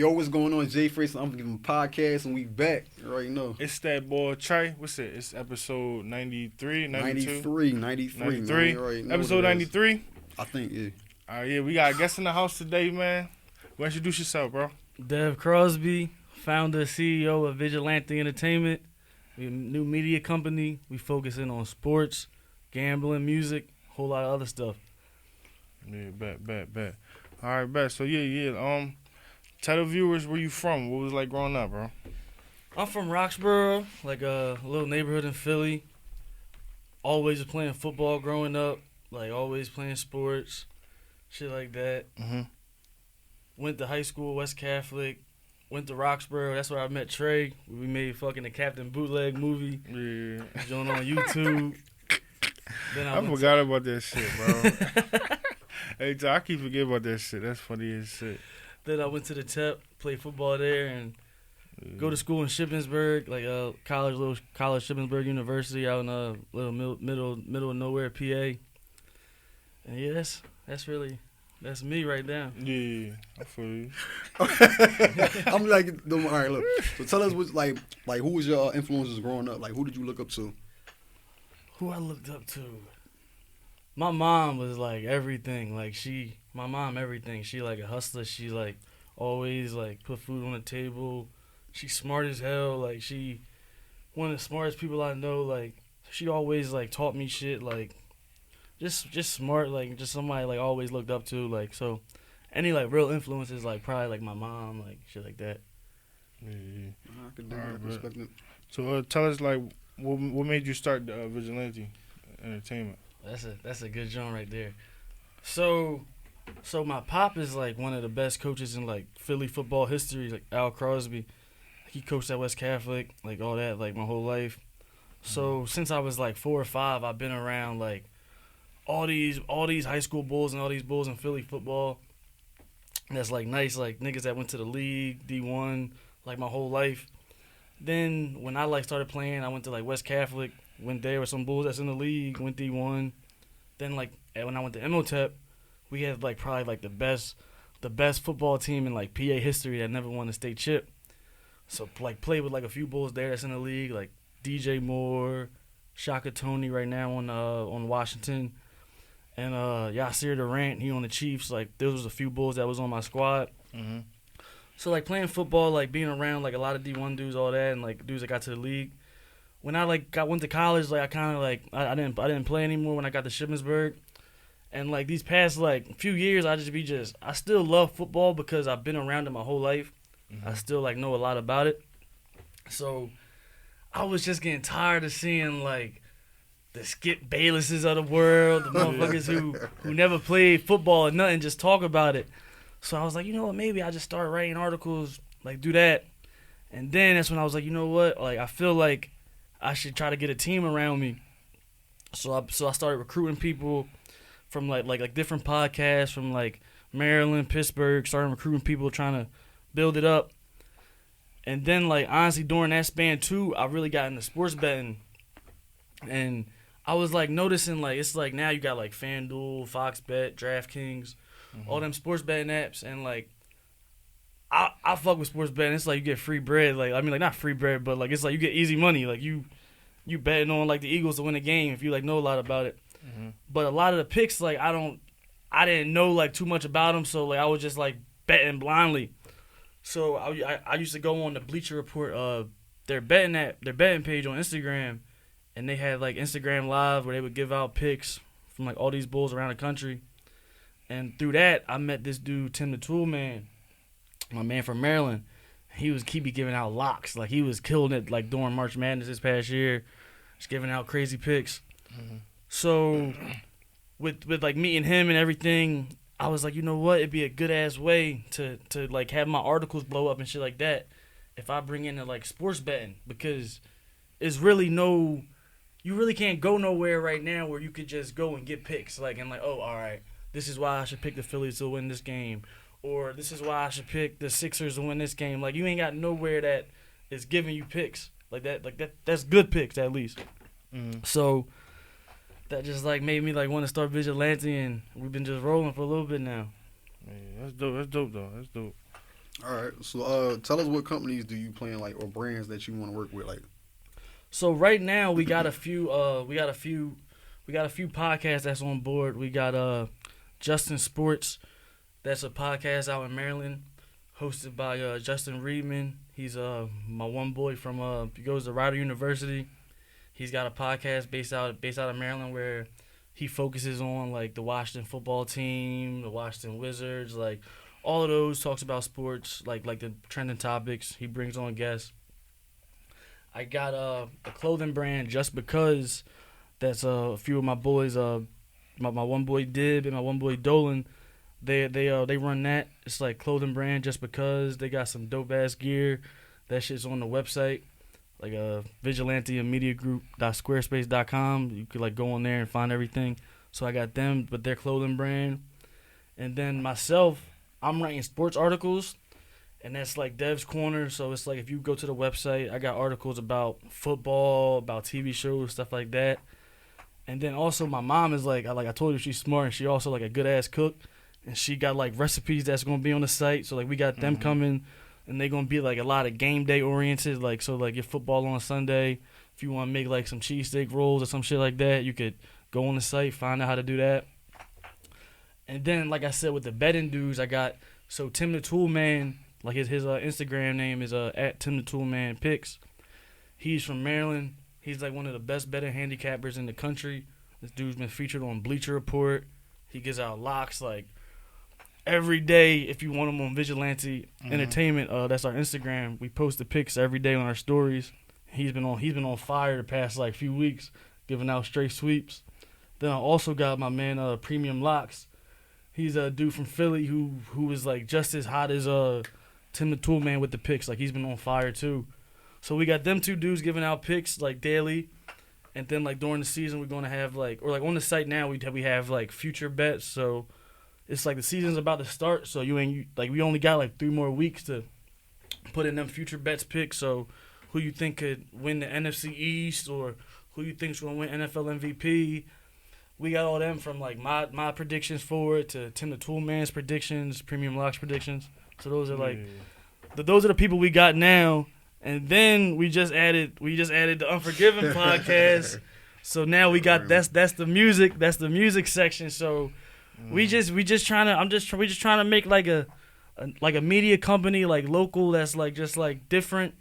Yo, what's going on? Jay Fresh, Unforgiven Podcast, and we back. You already know. It's that boy Trey. What's it? It's episode 93, 92? 93. Man, right, episode 93? I think, yeah. All right, yeah, we got a guest in the house today, man. Go introduce yourself, bro. Devon Crobsy, founder, CEO of Vigilante Entertainment. We're a new media company. We focusing on sports, gambling, music, a whole lot of other stuff. Yeah, bet. All right, bet. So, yeah. Tell the viewers where you from. What was it like growing up, bro? I'm from Roxborough, like a little neighborhood in Philly. Always was playing football growing up, like always playing sports, shit like that. Mm-hmm. Went to high school, West Catholic. Went to Roxborough. That's where I met Trey. We made fucking the Captain Bootleg movie. Yeah. Joined on YouTube. Then I forgot about that shit, bro. Hey, I keep forgetting about that shit. That's funny as shit. Then I went to the TEP, played football there, and go to school in Shippensburg, like little college Shippensburg University out in little middle of nowhere, PA. And yeah, that's me right now. Yeah, I feel you. I'm like, all right, look. So tell us what, like who was your influences growing up? Like, who did you look up to? Who I looked up to? My mom was like everything. Like my mom everything. She like a hustler. She like always like put food on the table. She's smart as hell. Like she one of the smartest people I know. Like she always like taught me shit. Like just smart. Like just somebody like always looked up to. Like so any like real influences like probably like my mom, like shit like that. Yeah. I could do that perspective. So tell us like what made you start Vigilante Entertainment? That's a good joint right there. So my pop is like one of the best coaches in like Philly football history, like Al Crosby. He coached at West Catholic, like all that, like my whole life. So since I was like 4 or 5, I've been around like all these high school bulls and all these bulls in Philly football. And that's like nice, like niggas that went to the league, D1, like my whole life. Then when I like started playing, I went to like West Catholic. Went there with some bulls that's in the league, went D1. Then like when I went to MOTEP, we had like probably like the best football team in like PA history that never won a state chip. So like played with like a few bulls there that's in the league, like DJ Moore, Shaka Tony right now on Washington, and Yasir Durant, he on the Chiefs. Like there was a few bulls that was on my squad. Mm-hmm. So like playing football, like being around like a lot of D1 dudes, all that, and like dudes that got to the league. When I went to college, like I kind of like I didn't play anymore when I got to Shippensburg, and like these past like few years I still love football because I've been around it my whole life. Mm-hmm. I still like know a lot about it, so I was just getting tired of seeing like the Skip Baylesses of the world, the motherfuckers who never played football or nothing, just talk about it. So I was like, you know what, maybe I just start writing articles, like do that, and then that's when I was like, you know what, like I feel like I should try to get a team around me. So I started recruiting people from like different podcasts from like Maryland, Pittsburgh, started recruiting people trying to build it up. And then like honestly during that span too, I really got into sports betting. And I was like noticing like it's like now you got like FanDuel, Fox Bet, DraftKings, all them sports betting apps, and like I fuck with sports betting. It's like you get free bread. Like I mean, like not free bread, but like it's like you get easy money. Like you betting on like the Eagles to win a game if you like know a lot about it. Mm-hmm. But a lot of the picks, like I didn't know like too much about them, so like I was just like betting blindly. So I used to go on the Bleacher Report, their betting page on Instagram, and they had like Instagram Live where they would give out picks from like all these bulls around the country. And through that, I met this dude Tim the Tool Man. My man from Maryland, he be giving out locks. Like he was killing it like during March Madness this past year, just giving out crazy picks. Mm-hmm. So with like meeting him and everything, I was like, you know what, it'd be a good ass way to like have my articles blow up and shit like that if I bring in like sports betting, because it's really you really can't go nowhere right now where you could just go and get picks like and like, oh, all right, this is why I should pick the Phillies to win this game. Or this is why I should pick the Sixers to win this game. Like you ain't got nowhere that is giving you picks like that. That's good picks at least. Mm-hmm. So that just like made me like want to start Vigilante, and we've been just rolling for a little bit now. Yeah, that's dope. That's dope though. That's dope. All right. So tell us what companies do you plan like or brands that you want to work with like. So right now we got a few podcasts that's on board. We got Justin Sports, that's a podcast out in Maryland, hosted by Justin Reedman. He's my one boy from he goes to Rider University. He's got a podcast based out of Maryland where he focuses on like the Washington football team, the Washington Wizards, like all of those, talks about sports, like the trending topics. He brings on guests. I got a clothing brand Just Because. That's a few of my boys. My one boy Dib and my one boy Dolan. They run that. It's like clothing brand Just Because. They got some dope ass gear. That shit's on the website, like Vigilante Media Group.squarespace.com. You could like go on there and find everything. So I got them, but their clothing brand, and then myself, I'm writing sports articles. And that's like Dev's Corner. So it's like if you go to the website, I got articles about football, about TV shows, stuff like that. And then also my mom is like I told you she's smart and she also like a good ass cook. And she got like recipes that's gonna be on the site. So like we got them coming and they're gonna be like a lot of game day oriented. Like so like your football on Sunday. If you wanna make like some cheesesteak rolls or some shit like that, you could go on the site, find out how to do that. And then like I said with the betting dudes, I got Tim the Tool Man. Like his Instagram name is at Tim the Toolman Picks. He's from Maryland. He's like one of the best betting handicappers in the country. This dude's been featured on Bleacher Report. He gives out locks like every day. If you want him on Vigilante Entertainment, that's our Instagram. We post the picks every day on our stories. He's been on fire the past like few weeks, giving out straight sweeps. Then I also got my man Premium Locks. He's a dude from Philly who is like just as hot as Tim the Toolman with the picks. Like he's been on fire too. So we got them two dudes giving out picks like daily, and then like during the season we're gonna have like on the site now we have like future bets. So it's like the season's about to start. So we only got like 3 more weeks to put in them future bets picks. So who you think could win the NFC East or who you think's gonna win NFL MVP? We got all them from like my predictions for it to Tim the Toolman's predictions, Premium Locks predictions. So those are like, those are the people we got now, and then we just added the Unforgiven podcast. So now we got that's the music section. So we just trying to make like a media company like local that's like just like different,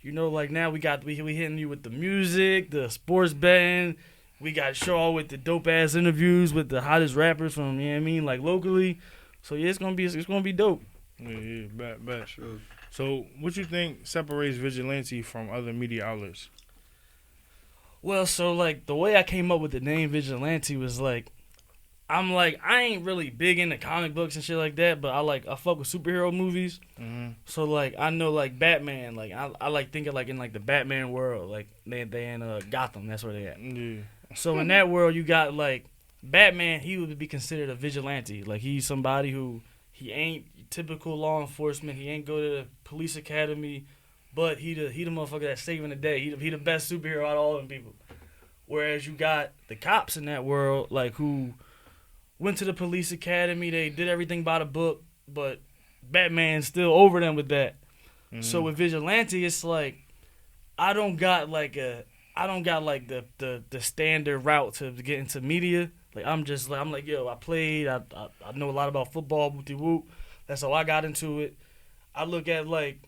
like now we hitting you with the music, the sports betting. We got Shaw with the dope ass interviews with the hottest rappers from like locally. So yeah, it's gonna be dope. Yeah, bet. Sure. So, what you think separates Vigilante from other media outlets? Well, so like the way I came up with the name Vigilante was like, I ain't really big into comic books and shit like that, but I fuck with superhero movies. Mm-hmm. So like I know like Batman, like I like thinking like in like the Batman world, like they in Gotham, that's where they at. Yeah. So in that world, you got like Batman. He would be considered a vigilante. Like he's somebody who he ain't typical law enforcement. He ain't go to the police academy, but he the motherfucker that's saving the day. He the best superhero out of all them people. Whereas you got the cops in that world, like who went to the police academy. They did everything by the book, but Batman's still over them with that. Mm-hmm. So with Vigilante, it's like I don't got like the standard route to get into media. Like I'm like yo, I played. I know a lot about football. Whoopty whoop. That's how I got into it. I look at like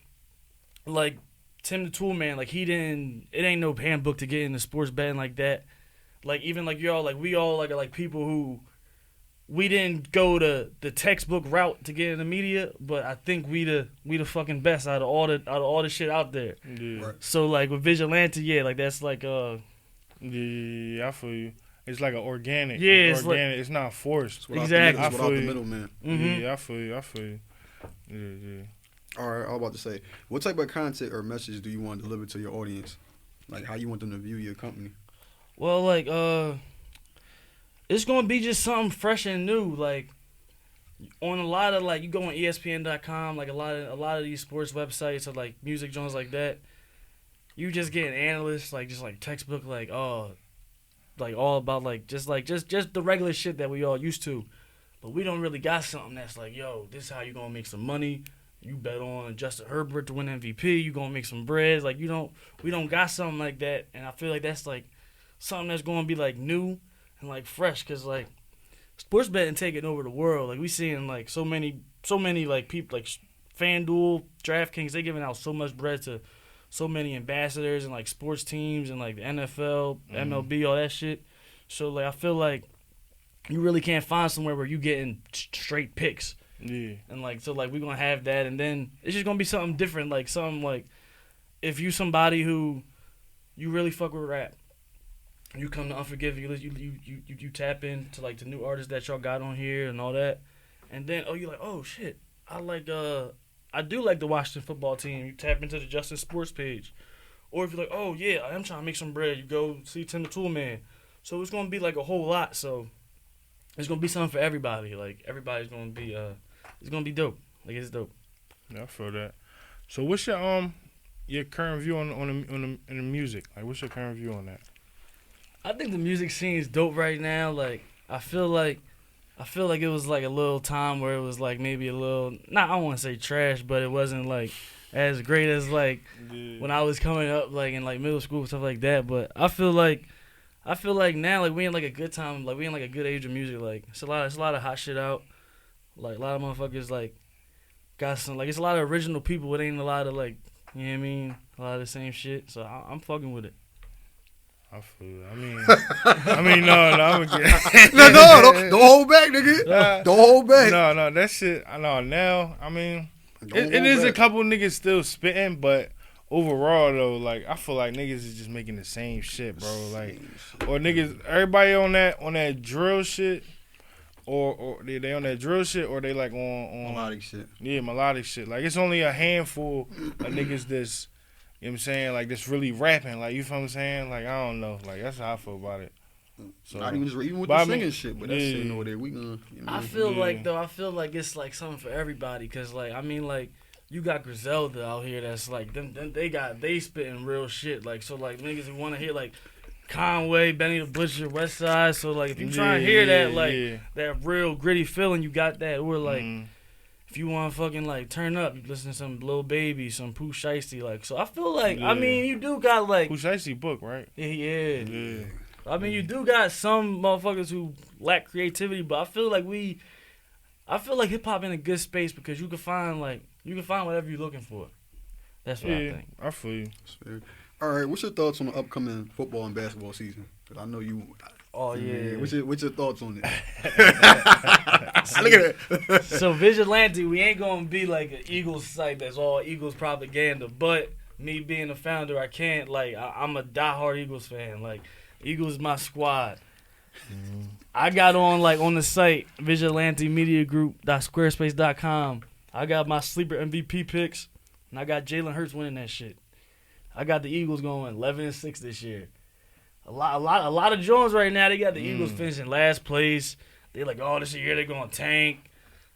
Tim the Toolman. Like it ain't no handbook to get into sports betting like that. Like even like y'all, like we all like are like people who we didn't go the textbook route to get into media, but I think we the fucking best out of all the shit out there. Yeah. Right. So like with Vigilante, yeah, like that's like yeah, I feel you. It's like an organic. Yeah, it's organic. It's not forced. Exactly. Without the middleman. Mm-hmm. Yeah, I feel you. Yeah. All right, I was about to say, what type of content or message do you want to deliver to your audience? Like how you want them to view your company? Well, like it's gonna be just something fresh and new. Like on a lot of like you go on ESPN.com, like a lot of these sports websites or like music joints like that. You just get an analyst like just like textbook like like all about like just the regular shit that we all used to, but we don't really got something that's like yo, this is how you gonna make some money. you bet on Justin Herbert to win MVP. You gonna make some breads. Like we don't got something like that. And I feel like that's like something that's gonna be like new and like fresh. Cause like sports betting taking over the world. Like we seeing like so many like people like FanDuel, DraftKings. They giving out so much bread to so many ambassadors and like sports teams and like the NFL, MLB, all that shit. So like I feel like you really can't find somewhere where you getting straight picks. Yeah. And like so like we're gonna have that, and then it's just gonna be something different. Like something like if you somebody who you really fuck with rap, you come to Unforgiven, you tap into like the new artists that y'all got on here and all that, and then you're like, oh shit, I do like the Washington football team. You tap into the Justin Sports page. Or if you're like, oh, yeah, I'm trying to make some bread, you go see Tim the Tool Man. So it's going to be like a whole lot. So it's going to be something for everybody. Like, everybody's going to be, it's going to be dope. Like, it's dope. Yeah, I feel that. So what's your current view on the music? Like, what's your current view on that? I think the music scene is dope right now. Like, I feel like it was like a little time where it was like maybe a little, I don't want to say trash, but it wasn't like as great as like when I was coming up like in like middle school and stuff like that. But I feel like now like we in like a good time, like we in like a good age of music. Like it's a lot of hot shit out. Like a lot of motherfuckers like got some, like it's a lot of original people. It ain't a lot of like, you know what I mean, a lot of the same shit. So I'm fucking with it. I feel it. I mean, no, I'm again. no, don't hold back, nigga. Don't hold back. No, that shit. No, now, I mean, it is back. A couple niggas still spitting, but overall though, like I feel like niggas is just making the same shit, bro. Like, or niggas, everybody on that drill shit, or they on that drill shit, or they like on melodic shit. Yeah, melodic shit. Like it's only a handful of niggas that's. You know what I'm saying? Like, this really rapping. Like, you feel what I'm saying? Like, I don't know. Like, that's how I feel about it. So, not even with the singing shit, but that's shit over there. We gonna, you know, I feel like it's, like, something for everybody. Because, like, I mean, like, you got Griselda out here that's, like, they spitting real shit. Like, so, like, niggas who want to hear, like, Conway, Benny the Butcher, West Side. So, like, if you trying to hear that, like, that real gritty feeling, you got that. Or, like... If you want to fucking, like, turn up, you listen to some Lil Baby, some Pooh Shiesty, like. So I feel like, I mean, you do got, like... Pooh Shiesty book, right? Yeah. I mean, you do got some motherfuckers who lack creativity, but I feel like hip-hop in a good space because you can find whatever you're looking for. That's what I think. I feel you. All right, what's your thoughts on the upcoming football and basketball season? Because I know you... Oh, yeah. What's your thoughts on it? Look at that. So, Vigilante, we ain't going to be like an Eagles site that's all Eagles propaganda. But me being a founder, I can't, like, I'm a diehard Eagles fan. Like, Eagles is my squad. I got on the site, vigilantemediagroup.squarespace.com. I got my sleeper MVP picks, and I got Jalen Hurts winning that shit. I got the Eagles going 11-6 this year. A lot of Jones right now. They got the Eagles finishing last place. They like, oh, this year they're gonna tank.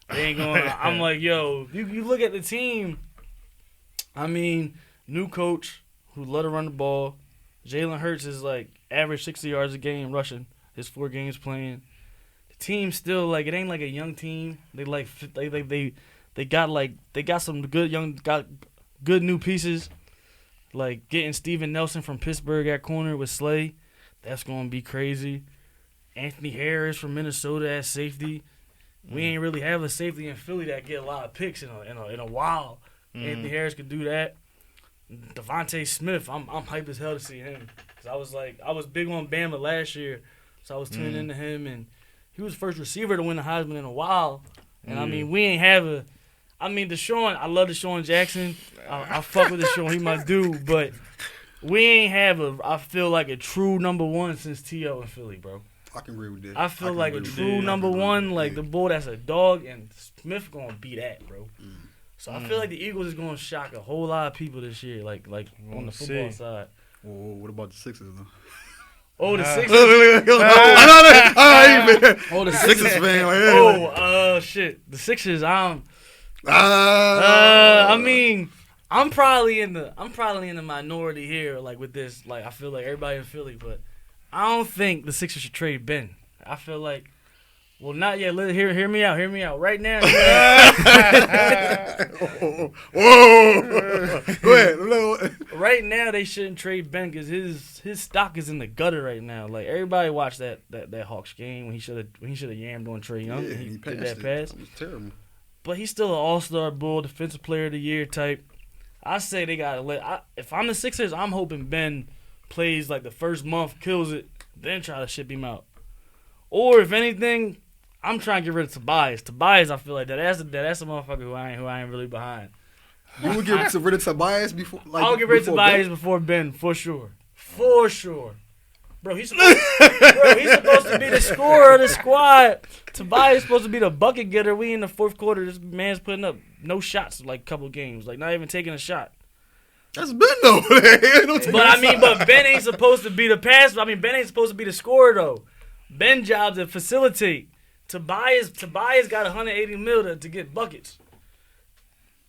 They ain't going. I'm like, yo, you look at the team. I mean, new coach who love to run the ball. Jalen Hurts is like average 60 yards a game rushing. His 4 games playing. The team still like it ain't like a young team. They got some good new pieces. Like getting Steven Nelson from Pittsburgh at corner with Slay, that's gonna be crazy. Anthony Harris from Minnesota at safety. We ain't really have a safety in Philly that get a lot of picks in a while. Anthony Harris could do that. Devontae Smith, I'm hyped as hell to see him because I was big on Bama last year, so I was tuning into him, and he was the first receiver to win the Heisman in a while. And I mean, we ain't have a. I mean, Deshaun, I love Deshaun Jackson. I fuck with Deshaun, he my dude, but we ain't have I feel like a true number one since T.O. in Philly, bro. I can agree with that. I feel like a true number one, like the boy that's a dog, and Smith gonna be that, bro. So I feel like the Eagles is gonna shock a whole lot of people this year, like on the football side. Well, what about the Sixers, though? Oh, the Sixers. The Sixers fan. Oh, shit. The Sixers. I mean, I'm probably in the minority here, like with this. Like, I feel like everybody in Philly, but I don't think the Sixers should trade Ben. I feel like Well, not yet. Hear me out. Hear me out. Right now. Whoa! Go ahead. Right now, they shouldn't trade Ben because his stock is in the gutter right now. Like everybody watched that Hawks game when he should have yammed on Trae Young. Yeah, he he did passed that it. pass. That was terrible. But he's still an all-star Bull, defensive player of the year type. I say they gotta if I'm the Sixers, I'm hoping Ben plays like the first month, kills it, then try to ship him out. Or if anything, I'm trying to get rid of Tobias. Tobias, I feel like that's a motherfucker who I ain't really behind. You would get rid of Tobias before? Like, I'll get rid of Tobias before Ben, for sure. For sure. Bro, he's supposed to be the scorer of the squad. Tobias supposed to be the bucket getter. We in the fourth quarter. This man's putting up no shots like a couple games. Like not even taking a shot. That's Ben though. But Ben ain't supposed to be the passer. Ben ain't supposed to be the scorer though. Ben's job to facilitate. Tobias got 180 mil to get buckets.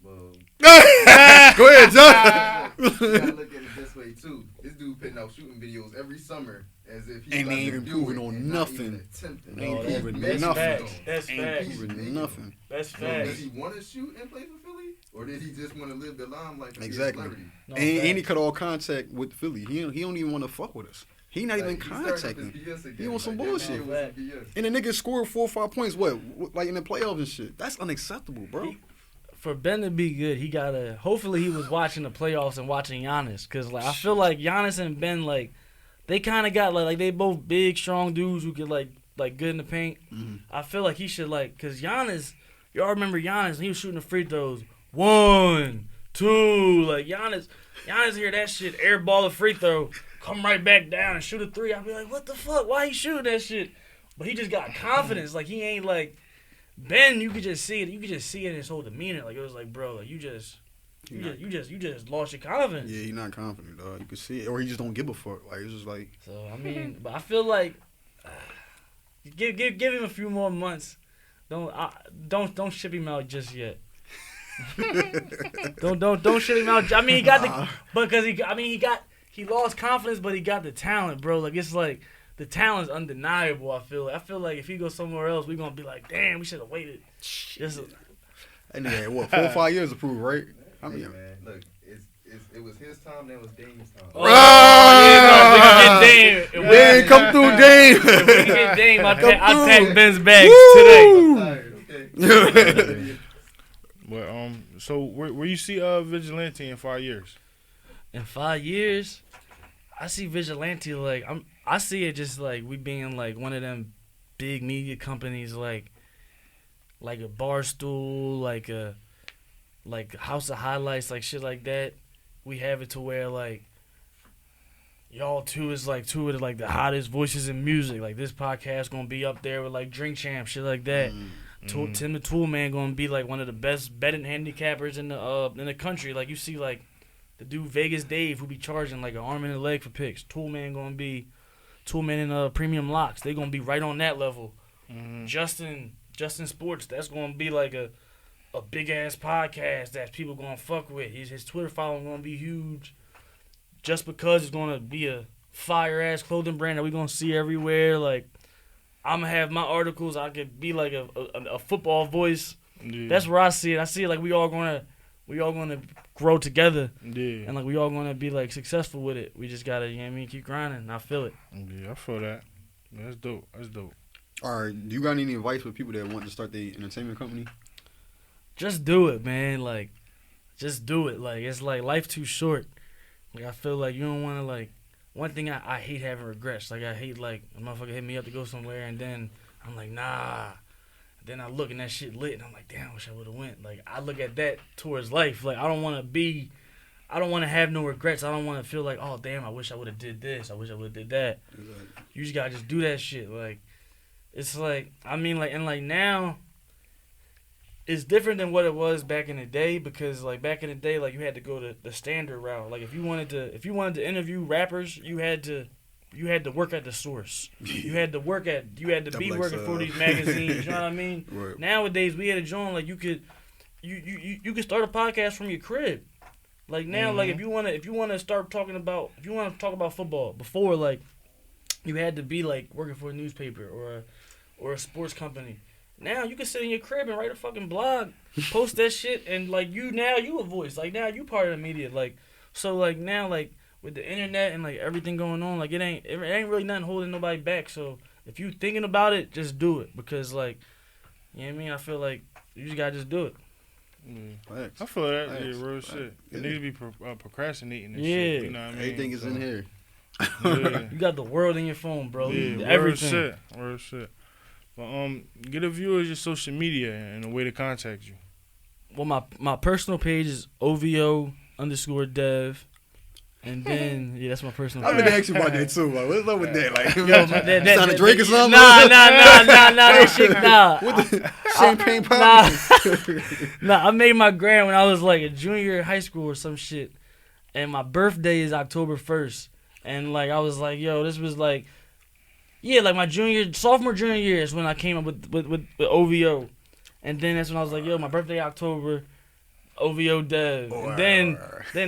Well, Go ahead, John. you gotta look at it this way too. This dude putting out shooting videos every summer as if he's And they ain't even proving on nothing. Ain't proving nothing. That's Ain't facts. proving nothing. That's So facts. does he want to shoot and play for Philly, or did he just want to live the limelight? Exactly. No, And he cut all contact with Philly. He don't even want to fuck with us. He not even contacting. He on some bullshit. And the nigga scored 4 or 5 points. What? Like in the playoffs and shit. That's unacceptable, bro. For Ben to be good, he gotta. Hopefully, he was watching the playoffs and watching Giannis, cause like I feel like Giannis and Ben like they kind of got like they both big, strong dudes who get like good in the paint. Mm-hmm. I feel like he should cause Giannis. Y'all remember Giannis? He was shooting the free throws. 1, 2, like Giannis hear that shit, airball a free throw, come right back down and shoot a 3. I'll be like, what the fuck? Why he shooting that shit? But he just got confidence. Like he ain't like. Ben, you could just see it. You could just see it in his whole demeanor. Like it was like, bro, like you just lost your confidence. Yeah, he's not confident, dog. You can see it, or he just don't give a fuck. Like it's just like. So but I feel like give him a few more months. Don't ship him out just yet. don't ship him out. I mean, he got he lost confidence, but he got the talent, bro. Like it's like. The talent's undeniable, I feel like if he goes somewhere else, we're going to be like, damn, we should have waited. And yeah, what, 4 or 5 years to prove, right? I mean, hey, man, look, it was his time, then it was Dame's time. Oh, yeah, no, we can get Dame. Dame, come through, Dame. If we can get Dame, I pack Ben's bags today. But, so where you see Vigilante in 5 years? In 5 years, I see Vigilante I see it just like we being like one of them big media companies like a Barstool, like a House of Highlights, like shit like that. We have it to where like y'all two is like two of the hottest voices in music. Like this podcast gonna be up there with like Drink Champ, shit like that. Tim the Tool Man gonna be like one of the best betting handicappers in the country. Like you see like the dude Vegas Dave who be charging like an arm and a leg for picks. Tool Man gonna be Tool Man and Premium Locks. They gonna be right on that level. Justin Sports, that's gonna be like a big ass podcast that people gonna fuck with. His Twitter following gonna be huge. Just because it's gonna be a fire ass clothing brand that we gonna see everywhere. Like I'm gonna have my articles. I could be like a football voice. Yeah. That's where I see it. I see it like we all gonna grow together. Yeah. And like we all gonna be like successful with it. We just gotta, you know what I mean, keep grinding. And I feel it. Yeah, I feel that. That's dope. All right, do you got any advice for people that want to start their entertainment company? Just do it, man. Like, just do it. Like, it's like life too short. Like, I feel like you don't want to like. One thing I hate having regrets. Like I hate like a motherfucker hit me up to go somewhere and then I'm like nah. Then I look and that shit lit and I'm like damn, I wish I would have went. Like I look at that towards life. Like I don't want to have no regrets. I don't want to feel like oh damn, I wish I would have did this. I wish I would have did that. Exactly. You just gotta just do that shit. Like it's like I mean like and like now. It's different than what it was back in the day because like back in the day like you had to go to the standard route. Like if you wanted to interview rappers, you had to work at the source. You had to be working for these magazines, you know what I mean? Right. Nowadays we had a joint like you could start a podcast from your crib. Like now like if you want to talk about football, before like you had to be like working for a newspaper or a sports company. Now you can sit in your crib and write a fucking blog, post that shit, and like you a voice. Like now you part of the media. Like so like now like with the internet and like everything going on, like it ain't really nothing holding nobody back. So if you thinking about it, just do it because like you know what I mean. I feel like you just gotta just do it. I feel that real shit. You need to be procrastinating and shit. You know what I mean? Everything is in here. You got the world in your phone, bro. Yeah, everything. Real shit. But get a view of your social media and a way to contact you. Well, my personal page is OVO_Dev. And then, that's my personal page. I've been asking about that too. Like, what's up with that? Like, yo, trying to drink or something? Nah, that shit, nah. What the champagne pop? Nah, I made my gram when I was like a junior in high school or some shit. And my birthday is October 1st. And like, I was like, yo, this was like, like my sophomore, junior year is when I came up with OVO. And then that's when I was like, yo, my birthday October, OVO Dev. And then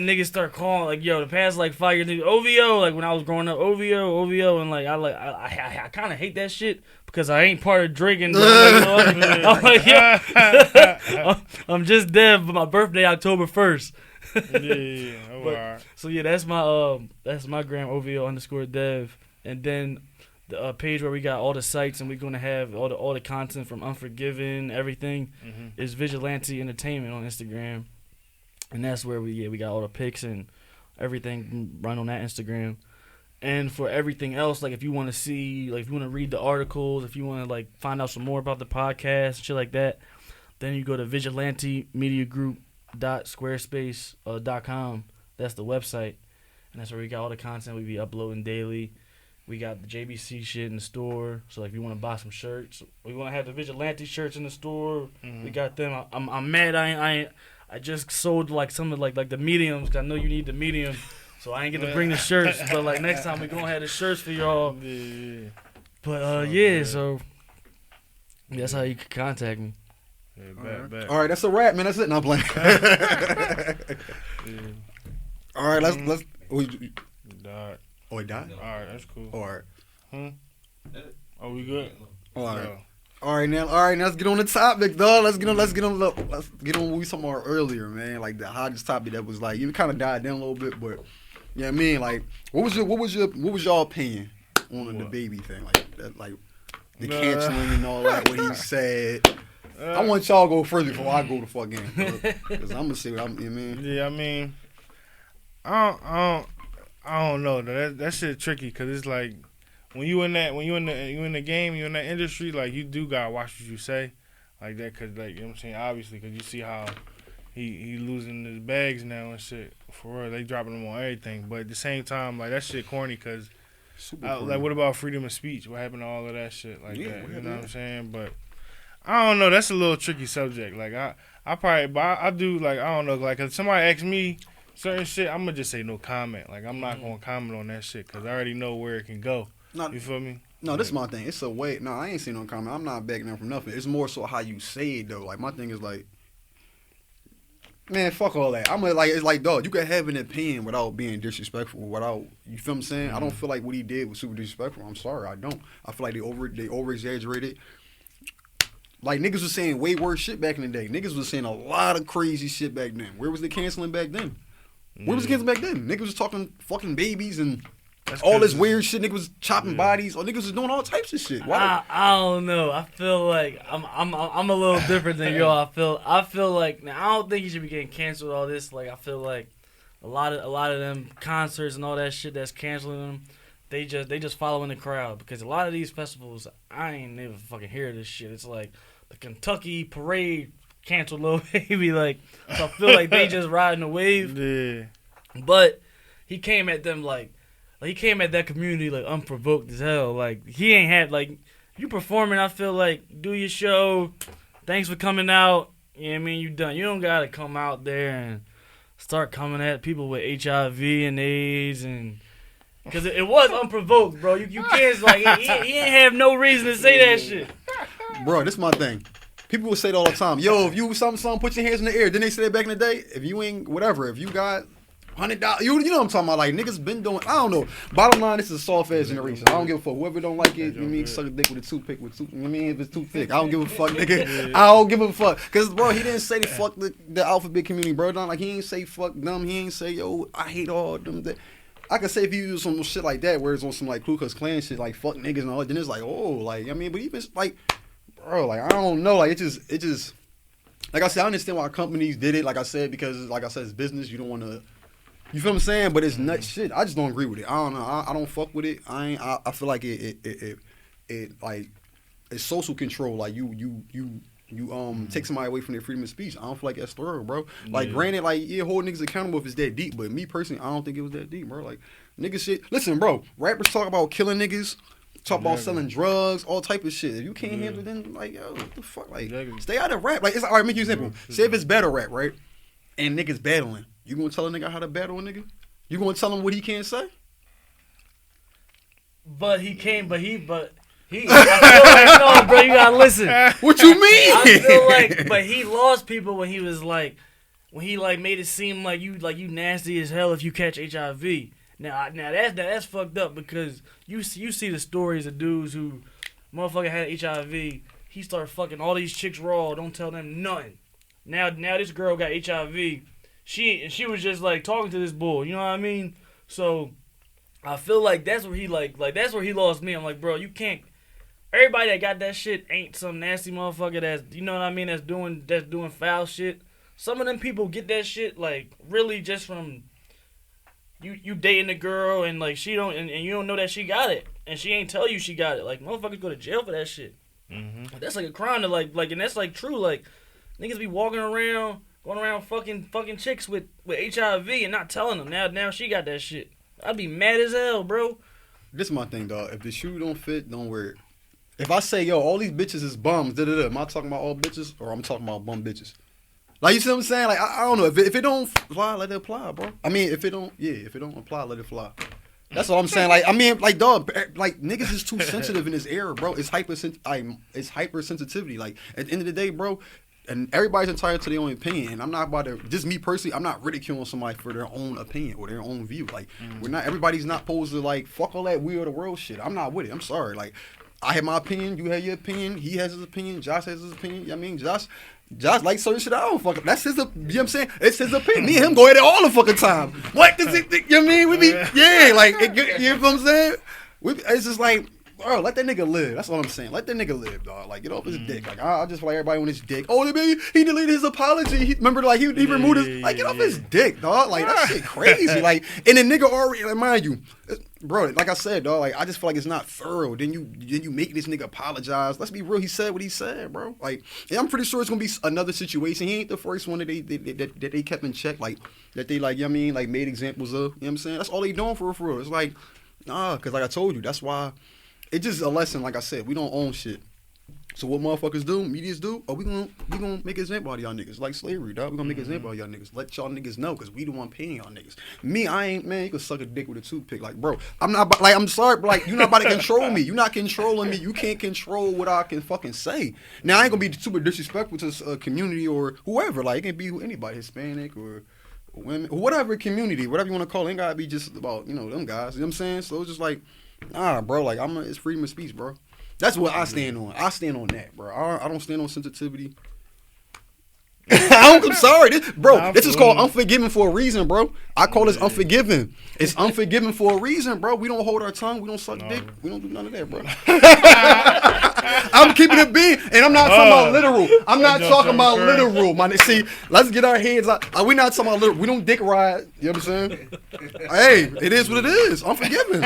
niggas start calling, like, yo, the past like 5 years, OVO, like when I was growing up, OVO. And like, I kind of hate that shit because I ain't part of Drake. And I'm like, yo, I'm just Dev, but my birthday October 1st. So yeah, that's my gram, OVO_Dev. And then the page where we got all the sites and we're gonna have all the content from Unforgiven, everything is Vigilante Entertainment on Instagram, and that's where we got all the pics and everything run on that Instagram. And for everything else, like if you want to see, like if you want to read the articles, if you want to like find out some more about the podcast and shit like that, then you go to vigilantemediagroup.squarespace.com. That's the website, and that's where we got all the content we be uploading daily. We got the JBC shit in the store. So like, if you want to buy some shirts, we want to have the Vigilante shirts in the store. We got them. I'm mad. I just sold like some of like the mediums. 'Cause I know you need the medium, so I ain't get to bring the shirts. But like next time we gonna have the shirts for y'all. But so that's how you can contact me. All right, that's a wrap, man. That's it. Not playing. All right, let's. Oh, he died? All right, that's cool. All right. Oh, we good? All right. All right, now let's get on the topic, dog. Let's get on what we talking about earlier, man. Like the hottest topic that was like, you kind of died down a little bit, but you know what I mean? Like, what was y'all opinion on the baby thing? Like that, like the canceling and all that, what he said. I want y'all to go first before I go the fuck in. Because I'm gonna see what you mean. Yeah, I mean, I don't know. That shit tricky because it's like when you in the game, you in that industry, like you do gotta watch what you say, like that, cause like you know what I'm saying, obviously, cause you see how he losing his bags now and shit. For real, they dropping him on everything. But at the same time, like that shit corny, cause like what about freedom of speech? What happened to all of that shit like that? You know what I'm saying? But I don't know. That's a little tricky subject. Like I do like I don't know. Like if somebody asks me certain shit, I'm gonna just say no comment. Like I'm not gonna comment on that shit because I already know where it can go. You feel me? No, this is my thing. It's a way. No, I ain't seen no comment. I'm not backing up from nothing. It's more so how you say it though. Like my thing is like, man, fuck all that. It's like, dog, you can have an opinion without being disrespectful. Without, you feel what I'm saying? I don't feel like what he did was super disrespectful. I'm sorry, I don't. I feel like they over exaggerated. Like, niggas was saying way worse shit back in the day. Niggas was saying a lot of crazy shit back then. Where was the canceling back then? Where was the canceling back then? Niggas was talking fucking babies and all this weird shit. Niggas was chopping bodies. Or niggas was doing all types of shit. Why? I don't know. I feel like I'm a little different than y'all. I feel like now, I don't think you should be getting canceled. All this, like I feel like a lot of them concerts and all that shit that's canceling them. They just following the crowd because a lot of these festivals, I ain't never fucking hear this shit. It's like the Kentucky Parade canceled Lil Baby, like so I feel like they just riding the wave. Yeah. But he came at them like he came at that community like unprovoked as hell. Like he ain't had like you performing. I feel like do your show. Thanks for coming out. You know what I mean? You done. You don't gotta come out there and start coming at people with HIV and AIDS and. Because it was unprovoked, bro. You can't, like, he ain't have no reason to say that shit. Bro, this is my thing. People will say it all the time. Yo, if you something, put your hands in the air. Didn't they say that back in the day? If you ain't, whatever, if you got $100. You know what I'm talking about? Like niggas been doing. I don't know. Bottom line, this is a soft ass generation. I don't give a fuck. Whoever don't like it, you mean suck a dick with a toothpick with tooth. You know what I mean if it's too thick, I don't give a fuck, nigga. I don't give a fuck. Cause bro, he didn't say fuck the alphabet community, bro. Like he ain't say fuck them. He ain't say yo I hate all them. I could say if you use some shit like that, where it's on some like Ku Klux Klan shit, like fuck niggas and all that, then it's like, oh, like I mean, but even like, bro, like I don't know, like it just, like I said, I understand why companies did it, like I said, because like I said, it's business. You don't want to, you feel what I'm saying? But it's nuts shit. I just don't agree with it. I don't know. I don't fuck with it. I feel like it like it's social control. Like you take somebody away from their freedom of speech. I don't feel like that's thorough, bro. Like, granted, like, yeah, hold niggas accountable if it's that deep, but me personally, I don't think it was that deep, bro. Like, niggas shit. Listen, bro, rappers talk about killing niggas, talk about selling drugs, all type of shit. If you can't handle it, then, like, yo, what the fuck? Like, stay out of rap. Like, it's all right, make you an example. Say if it's battle rap, right? And niggas battling. You gonna tell a nigga how to battle a nigga? You gonna tell him what he can't say? But he can't, I feel like, no, bro, you gotta listen. What you mean? I feel like, but he lost people when he was like, when he like made it seem like you nasty as hell if you catch HIV. Now that's fucked up because you see the stories of dudes who motherfucker had HIV. He started fucking all these chicks raw. Don't tell them nothing. Now this girl got HIV. She was just like talking to this bull. You know what I mean? So I feel like that's where he that's where he lost me. I'm like, bro, you can't. Everybody that got that shit ain't some nasty motherfucker that's, you know what I mean, that's doing foul shit. Some of them people get that shit like really just from you dating a girl and like she don't and you don't know that she got it and she ain't tell you she got it. Like motherfuckers go to jail for that shit. Mm-hmm. That's like a crime to like and that's like true. Like niggas be going around fucking chicks with HIV and not telling them. Now she got that shit. I'd be mad as hell, bro. This is my thing, dog. If the shoe don't fit, don't wear it. If I say, yo, all these bitches is bums, am I talking about all bitches or I'm talking about bum bitches? Like, you see what I'm saying? Like, I don't know. If it don't fly, let it apply, bro. I mean, if it don't apply, let it fly. That's what I'm saying. Like, I mean, like, dog, like, niggas is too sensitive in this era, bro. It's hypersensitivity. Like, at the end of the day, bro, and everybody's entitled to their own opinion. And I'm not about to, just me personally, I'm not ridiculing somebody for their own opinion or their own view. Like, everybody's not supposed to, like, fuck all that we are the world shit. I'm not with it. I'm sorry. Like, I have my opinion. You have your opinion. He has his opinion. Josh has his opinion. You know what I mean? Josh likes certain shit. I don't fuck up. That's his, you know what I'm saying? It's his opinion. Me and him go at it all the fucking time. What does he think? You know what I mean? We be, yeah, like, you know what I'm saying? It's just like, bro, let that nigga live. That's what I'm saying. Let that nigga live, dog. Like, get off his dick. Like, I just feel like everybody on his dick. Oh, the baby, he deleted his apology. Remember, like, he removed his, like, get off his dick, dog. Like, that shit crazy. Like, and the nigga already, like, mind you, bro, like I said, dog, like, I just feel like it's not thorough. Then you make this nigga apologize. Let's be real. He said what he said, bro. Like, and I'm pretty sure it's gonna be another situation. He ain't the first one that they kept in check, like, that they, like, you know what I mean, like, made examples of. You know what I'm saying? That's all they doing for real. It's like, nah, because like I told you, that's why. It's just a lesson, like I said. We don't own shit. So what motherfuckers do, medias do, we gonna make an example out of y'all niggas. Like slavery, dog. We gonna make an example out of y'all niggas. Let y'all niggas know, because we the one paying y'all niggas. Me, I ain't, man, you can suck a dick with a toothpick. Like, bro, I'm not, like, I'm sorry, but, like, you're not about to control me. You're not controlling me. You can't control what I can fucking say. Now, I ain't gonna be super disrespectful to a community or whoever. Like, it can be anybody, Hispanic or women, or whatever community, whatever you want to call it. Ain't gotta be just about, you know, them guys. You know what I'm saying? So it's just like, nah, bro, like, it's freedom of speech, bro. That's what I stand on. I stand on that, bro. I don't stand on sensitivity. I'm sorry, this is called Unforgiven for a reason, bro. I call this Unforgiven. It's Unforgiven for a reason, bro. We don't hold our tongue. We don't suck dick. We don't do none of that, bro. I'm keeping it big, and I'm not talking about literal. I'm not talking about literal, man. See, let's get our heads out. We're not talking about literal. We don't dick ride. You know what I'm saying? Hey, it is what it is. Unforgiven.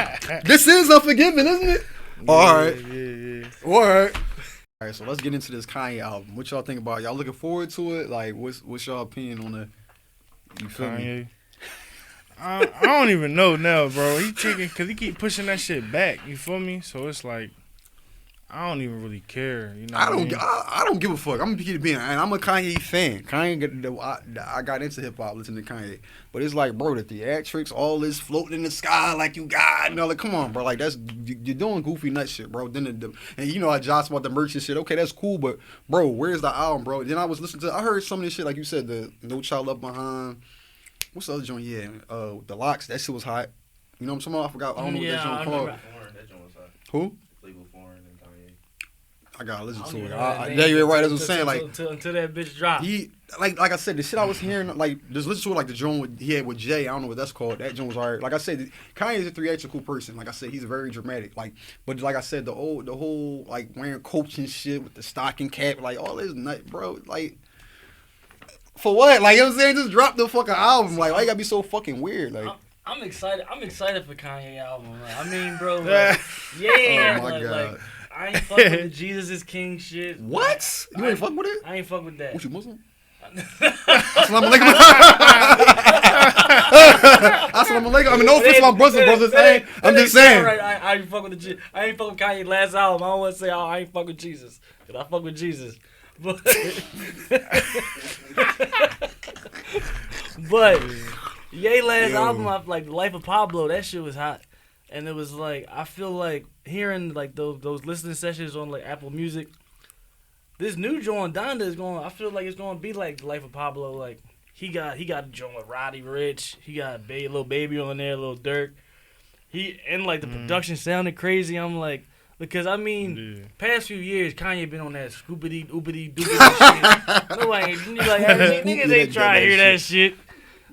This is Unforgiven, isn't it? All right. Yeah. All right. All right, so let's get into this Kanye album. What y'all think about it? Y'all looking forward to it? Like, what's y'all opinion on the? You feel Kanye? Me? I don't even know now, bro. Because he keep pushing that shit back. You feel me? So it's like, I don't even really care. You know, I don't give a fuck. I'm gonna keep it being, and I'm a Kanye fan. I got into hip hop listening to Kanye, but it's like, bro, the theatrics, all this floating in the sky like you got, and all like, come on, bro, like you're doing goofy nut shit, bro. Then and you know I josh about the merch and shit. Okay, that's cool, but bro, where's the album, bro? Then I was listening to, I heard some of this shit like you said, the No Child Left Behind. What's the other joint? Yeah, the Locks. That shit was hot. You know what I'm talking about? I forgot. I don't know what that joint called. That joint was hot. Who? Playboy Foreign and Kanye. I gotta listen to it. Yeah, you're right. That's what I'm saying. Like until that bitch dropped. He like I said, the shit I was hearing, like just listen to it, like the joint he had with Jay. I don't know what that's called. That joint was alright. Like I said, Kanye's a theatrical person. Like I said, he's very dramatic. Like, but like I said, the whole like wearing coats and shit with the stocking cap, like all this nut, bro. Like for what? Like you know what I'm saying? Just drop the fucking album. Like why you gotta be so fucking weird? Like. I'm excited. I'm excited for Kanye album. Like, I mean, bro. Like, yeah. Oh my God. Like, I ain't fuck with the Jesus is King shit. What? You ain't fuck with it? I ain't fuck with that. What, you Muslim? Assalamu alaikum. Assalamu alaikum. I mean, no offense to my brothers. I'm just saying. Right. I ain't fuck with I ain't fuck with Kanye's last album. I don't want to say I ain't fuck with Jesus. Because I fuck with Jesus. But Ye last album, like The Life of Pablo, that shit was hot. And it was like, I feel like hearing like those listening sessions on like Apple Music, this new joint Donda is going, I feel like it's going to be like The Life of Pablo. Like he got a joint with Roddy Ricch, he got Lil Baby on there, Lil Durk. And like the production sounded crazy. I'm like, because I mean, past few years Kanye been on that scoopity oopity doopity shit. Nobody, like niggas ain't trying to hear that shit.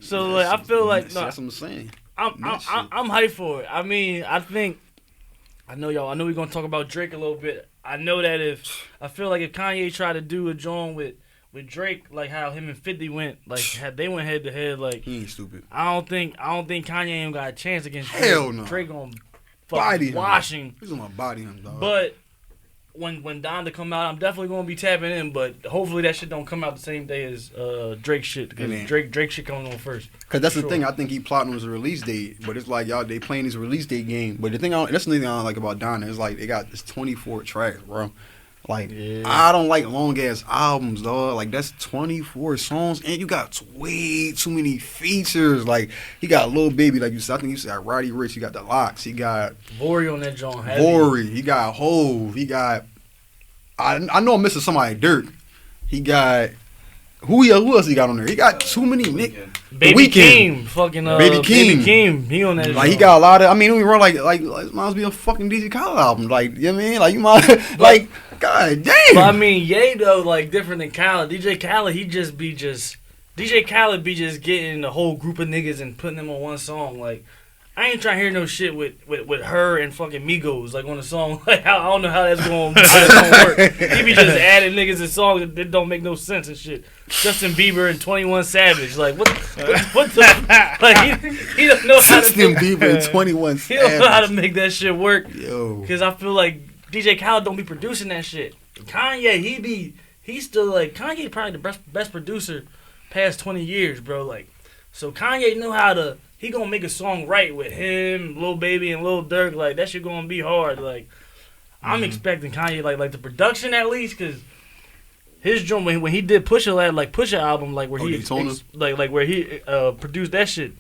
So like, I feel like that's what I'm saying. I'm hyped for it. I mean, I know we're gonna talk about Drake a little bit. I know that if Kanye tried to do a joint with Drake, like how him and 50 went, like they went head to head, like he ain't stupid. I don't think Kanye ain't got a chance against Drake. Hell no. Drake gonna body wash him. He's gonna body him, dog. But when Donda come out, I'm definitely gonna be tapping in. But hopefully that shit don't come out the same day as Drake shit, because Drake shit coming on first. Because that's the thing. I think he plotting was a release date, but it's like y'all they playing his release date game. But that's the thing I don't like about Donda. It's like they got this 24 tracks, bro. Like I don't like long ass albums, dog. Like that's 24 songs, and you got way too many features. Like he got Lil Baby, like you said. I think you said Roddy Ricch. He got the Locks. He got Vori on that joint. Vori. He got Hove. He got. I know I'm missing somebody. Dirk. He got. Who else he got on there? He got too many niggas. Baby Keem, fucking Baby Keem. He on that. Like he got a lot of. I mean, we run like it might be a fucking DJ Khaled album. Like you know what I mean? Like you might like. God damn. But I mean, Ye though, like different than Khaled. DJ Khaled, DJ Khaled be just getting a whole group of niggas and putting them on one song. Like I ain't trying to hear no shit with her and fucking Migos like on a song. Like I don't know how that's going to work. He be just adding niggas in songs that don't make no sense and shit. Justin Bieber and 21 Savage, like what the like he don't know how to Justin Bieber and 21 Savage. He don't know how to make that shit work. Yo, because I feel like DJ Khaled don't be producing that shit. Kanye, he's still like Kanye probably the best producer past 20 years, bro. Like, so Kanye know how to. He gonna make a song right with him, Lil Baby, and Lil Durk. Like that shit gonna be hard. Like I'm expecting Kanye like the production at least, because his drum when he did Pusha album, like where where he produced that shit.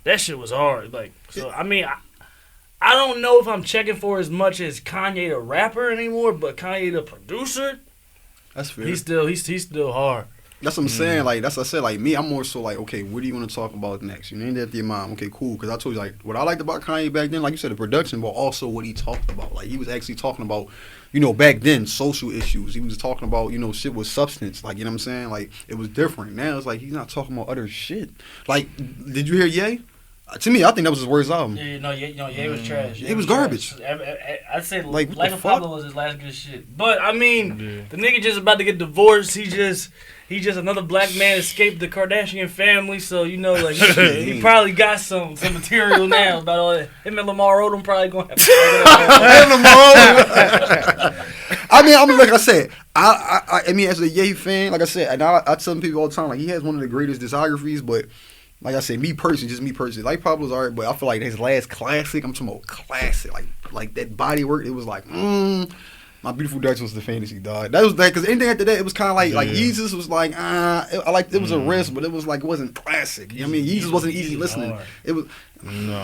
That shit was hard. Like so, I mean. I don't know if I'm checking for as much as Kanye the rapper anymore, but Kanye the producer, that's fair. He's still hard. That's what I'm saying. Like that's what I said. Like me, I'm more so like, okay, what do you want to talk about next? You named after your mom. Okay, cool. Because I told you like what I liked about Kanye back then, like you said, the production, but also what he talked about. Like he was actually talking about, back then social issues. He was talking about shit with substance. Like you know what I'm saying. Like it was different. Now it's like he's not talking about other shit. Like did you hear Ye? To me, I think that was his worst album. Yeah, Ye was trash. It was garbage. I'd say like Life of Pablo was his last good shit. But I mean, the nigga just about to get divorced. He just another black man escaped the Kardashian family. So like he probably got some material now about all that. Him and Lamar Odom probably gonna have. I mean, like I said, I mean, as a Ye fan, like I said, and I tell people all the time, like he has one of the greatest discographies, but. Like I said, me personally, like Pablo's alright, but I feel like his last classic, I'm talking about classic, like that body work, it was like, My Beautiful Dark was the fantasy, dog. That was that because anything after that, it was kind of like Yeezus was like I like it was a risk, but it was like it wasn't classic. I mean, Yeezus wasn't easy listening. It was No.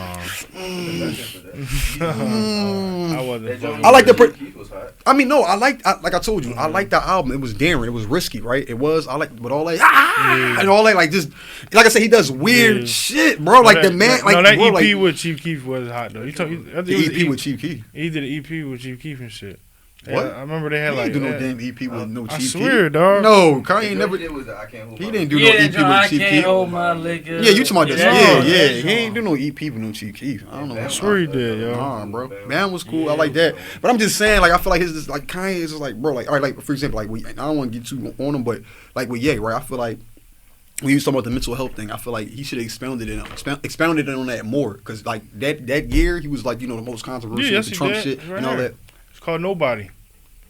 I wasn't. I like the. I mean, no, like I told you, I like the album. It was daring. It was risky, right? It was. I like with all that and all that, like just like I said, he does weird shit, bro. Like the man, like no, that bro, EP like, with Chief Keef was hot though. The EP with Chief Keef. He did an EP with Chief Keef and shit. What? I remember they had He like didn't do no damn EP with no Chief Keef. I swear, dog. No, Kanye never. He didn't do no EP with Chief Keef. Yeah, you talking about this? Yeah. He ain't do no EP with no Chief Keef. I don't know. I swear he did, yo. Nah, bro. Man was cool. I like that. But I'm just saying, like, I feel like his just like Kanye is just like, bro, like, all right, like for example, like I don't want to get too on him, but like with Ye, right? I feel like when he was talking about the mental health thing, I feel like he should have expounded on that more, because like that year he was like, you know, the most controversial with the Trump shit and all that. It's called Nobody.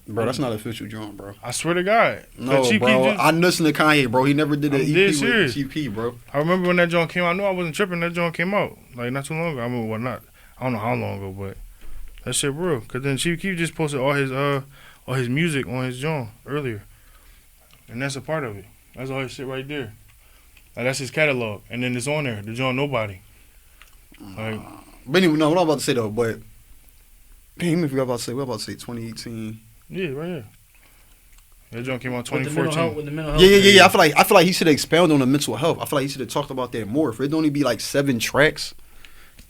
Bro, that's not official, John, bro. I swear to God. No, bro. I listened to Kanye, bro. He never did an EP with Chief Keef, bro. I remember when that joint came out. I knew I wasn't tripping. That joint came out like not too long ago. I mean, well, not. I don't know how long ago, but that shit real. Cause then Chief Keef just posted all his music on his joint earlier, and that's a part of it. That's all his shit right there. Like, that's his catalog, and then it's on there. The joint Nobody. Like, but anyway, no, what I'm about to say though, but damn, if we're about to say 2018. Yeah, right here. That joint came out 2014. With the mental health Yeah. I feel like he should have expounded on the mental health. I feel like he should have talked about that more. If it'd only be like 7 tracks,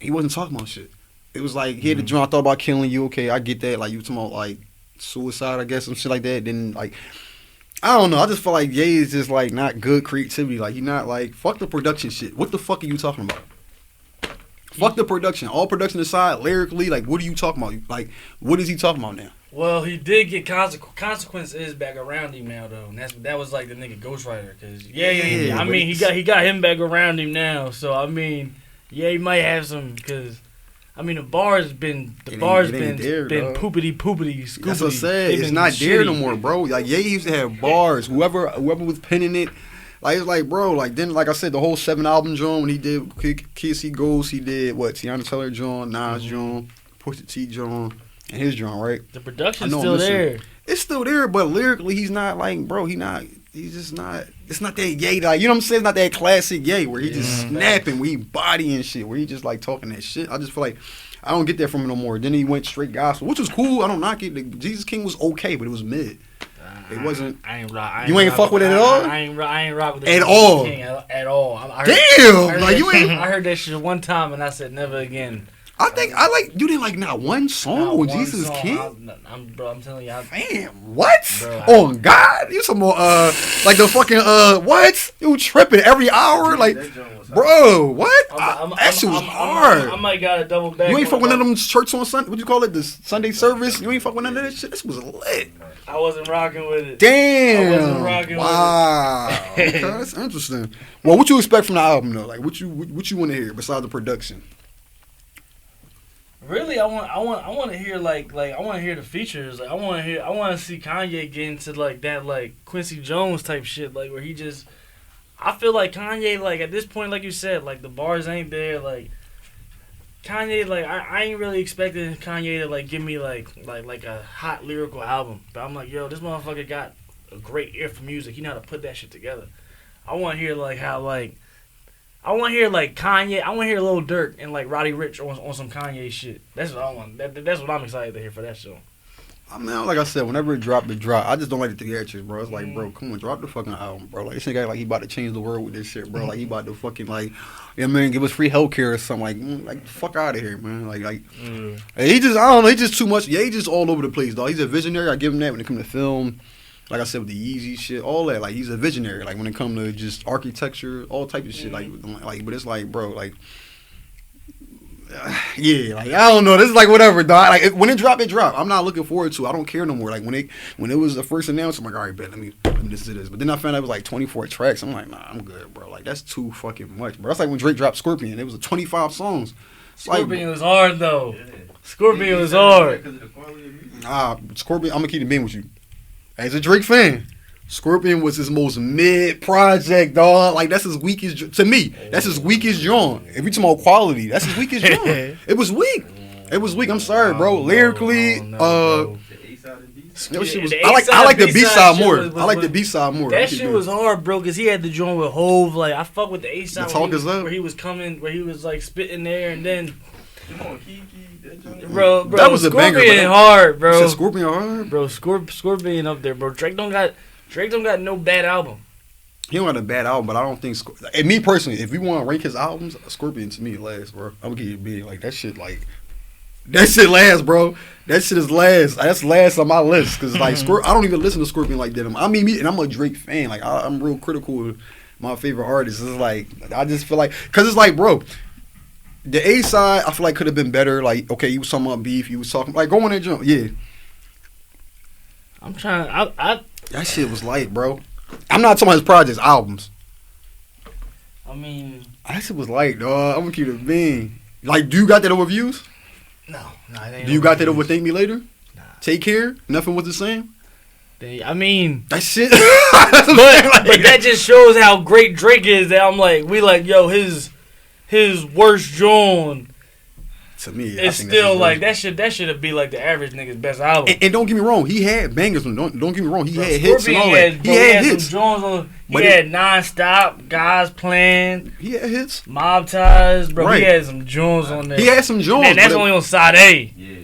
he wasn't talking about shit. It was like he had the joint, I thought about killing you. Okay, I get that. Like you talking about like suicide, I guess, some shit like that. Then like I don't know. I just feel like Ye is just like not good creativity. Like he not like fuck the production shit. What the fuck are you talking about? Fuck the production. All production aside, lyrically, like what are you talking about? Like what is he talking about now? Well, he did get consequence is back around him now though, and that was like the nigga ghostwriter, cause yeah. I mean, he got him back around him now, so I mean, yeah, he might have some, cause I mean the bars been poopity scoopity. That's what I said. It's not there no more, bro. Like Ye used to have bars. Whoever was penning it. Like it's like, bro, like then like I said, the whole 7 album joint when he did Kids He Goes, he did what Tiana Taylor joint, Nas joint, Pusha T joint, and his joint, right? The production's still there. It's still there, but lyrically he's not like, bro, he's just not. It's not that Ye, like you know what I'm saying? It's not that classic Ye where he just snapping, where he bodying shit, where he just like talking that shit. I just feel like I don't get that from him no more. Then he went straight gospel, which was cool. I don't knock it. The Jesus King was okay, but it was mid. It wasn't. You ain't fuck with it at all. I ain't rock with it at all. At all. I heard that shit one time and I said never again. I think I like you didn't like not one song with Jesus King. I'm telling you. Damn, what? Bro, oh God, you some more like the fucking what? You tripping every hour like, bro? What? That shit was hard. I might got a double back. You ain't fuck with none of them church on Sunday. What you call it? The Sunday service. You ain't fuck with none of that shit. This was lit. I wasn't rocking with it. Damn. I wasn't rocking with it. Wow. Okay, that's interesting. Well, what you expect from the album though? Like, what you want to hear besides the production? Really, I want to hear like I want to hear the features. Like I want to see Kanye get into like that like Quincy Jones type shit, like where he just. I feel like Kanye, like at this point, like you said, like the bars ain't there. Like Kanye, like I ain't really expecting Kanye to like give me like a hot lyrical album. But I'm like, yo, this motherfucker got a great ear for music. He know how to put that shit together. I want to hear like how like. I want to hear like Kanye. I want to hear Lil Durk and like Roddy Ricch on some Kanye shit. That's what I want. That's what I'm excited to hear for that show. I mean, like I said, whenever it drop. I just don't like the theatrics, bro. It's like, bro, come on, drop the fucking album, bro. Like this nigga like he about to change the world with this shit, bro. Like he about to fucking like, you know what I mean, give us free healthcare or something. Like fuck out of here, man. He just I don't know. He just too much. Yeah, he just all over the place, dog. He's a visionary. I give him that when it comes to film. Like I said, with the Yeezy shit, all that, like he's a visionary. Like when it comes to just architecture, all types of shit. Like, but it's like, bro, like, yeah, like I don't know. This is like whatever, dog. Like when it drop, it drop. I'm not looking forward to it. I don't care no more. Like when it was the first announcement, I'm like, all right, bet, let me listen to this. But then I found out it was like 24 tracks. I'm like, nah, I'm good, bro. Like that's too fucking much, bro. That's like when Drake dropped Scorpion. It was 25 songs. Scorpion was hard though. Scorpion was hard. Scorpion. I'm gonna keep it being with you. As a Drake fan, Scorpion was his most mid project, dog. Like that's his weakest to me. That's his weakest joint. If you talking about quality, that's his weakest joint. It was weak. It was weak. I'm sorry, bro. Lyrically, Yo, shit was, The I like the A-side, B-side shit more. was- I like the B-side more. That shit was hard, bro, because he had the joint with Hove. Like, I fuck with the A-side The Talk Is Love? where he was coming, where he was, like, spitting there, and then, Come on, Kiki. That joint. bro, That was a banger, Scorpion but hard, You bro. said Scorpion hard? Bro, Scorpion up there, bro. Drake don't got no bad album. He don't got a bad album, but I don't think. And me personally, if we want to rank his albums, Scorpion to me last, bro. I'm gonna give you a big like that shit. Like that shit last, bro. That shit is last. That's last on my list because like I don't even listen to Scorpion like that. I mean, and I'm a Drake fan. Like I'm real critical of my favorite artists. It's like I just feel like because it's like, bro. The A side, I feel like could have been better. Like, okay, you was talking about beef. You was talking like go on that jump. Yeah, I'm trying. that shit was light, bro. I'm not talking about his projects, albums. I mean, That shit was light, dog. I'm gonna keep it being. Like, do you got that over views? no, it ain't Do you no got that reviews. over Thank Me Later? Nah. Take Care? Nothing was the same? I mean, That shit. but that just shows how great Drake is. That I'm like, yo, his worst joint to me, I is think that's still his like worst. that should be like the average nigga's best album. And don't get me wrong, he had bangers. Don't get me wrong, he Bro, had hits and all that. He had hits. Some joints on. He But had Non-Stop, Guys Plan, He had hits. Mob Ties, bro. Right. He had some joints on there. He had some joints. And that's but only on side A. Yeah.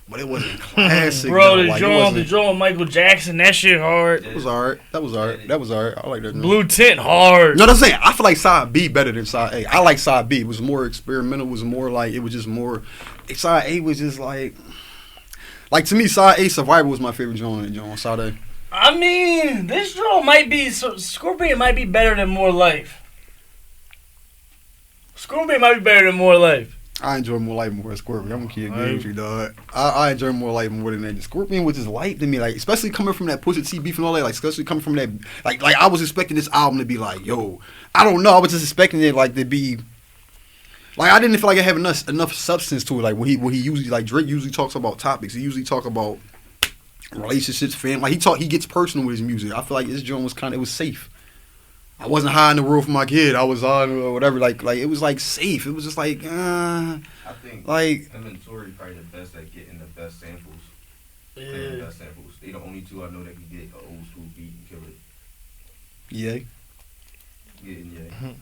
but it wasn't classic. Bro, though. the Like, it joint, wasn't- Michael Jackson, that shit hard. That was alright. That was alright. I like that. Blue Tint hard. No, that's saying. I feel like side B better than side A. I like side B. It was more experimental. It was more like it was just more. Side A was just like to me, side A Survivor was my favorite joint. Side A. I mean, this joint might be Scorpion might be better than More Life. Scorpion might be better than More Life. I enjoy More Life more than Scorpion. I'm gonna keep it game with you, dog. I enjoy More Life more than that. Scorpion was just light to me, like especially coming from that Pusha T beef and all that. Like especially coming from that, like I was expecting this album to be like, yo, I don't know. I was just expecting it like to be. Like I didn't feel like it had enough substance to it. Like when he usually like Drake usually talks about topics. He usually talk about relationships, fam. Like he gets personal with his music. I feel like this joint was it was safe. I wasn't high in the world for my kid. I was on or whatever. Like it was like safe. It was just like I think like him and Tory probably the best at getting the best samples. Yeah. Playing the best samples. They the only two I know that can get an old school beat and kill it. yeah. Yeah.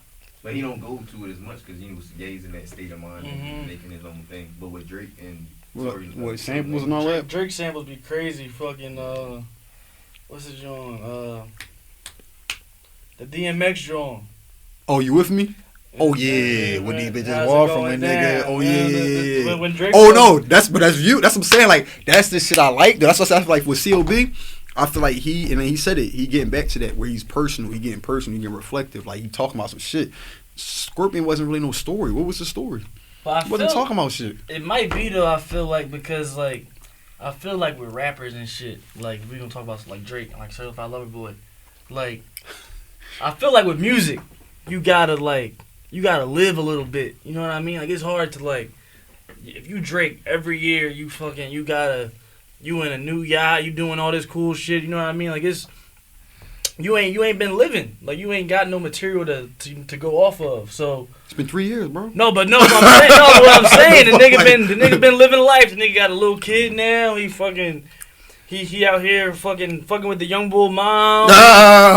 But he don't go to it as much because he was in that state of mind Mhm. and making his own thing. But with Drake and What samples and all that? Drake samples be crazy. Fucking what's his joint? The DMX joint. Oh, you with me? Oh yeah, when these bitches walk from a nigga. Oh yeah. When Drake Oh no, that's you. That's what I'm saying. Like that's the shit I like. That's what I feel like with CLB. I feel like he said it. He getting back to that where he's personal. He getting reflective. Like he talking about some shit. Scorpion wasn't really no story. What was the story? But He wasn't talking about shit. It might be though. I feel like because like I feel like with rappers and shit, like we gonna talk about like Drake, like Certified Lover Boy, like I feel like with music, you gotta live a little bit. You know what I mean? Like it's hard to like if you Drake every year, you in a new yacht, you doing all this cool shit. You know what I mean? Like it's you ain't been living. Like you ain't got no material to go off of. So It's been 3 years, bro. no, but what I'm saying, the nigga been living life. The nigga got a little kid now. He out here fucking with the young bull mom.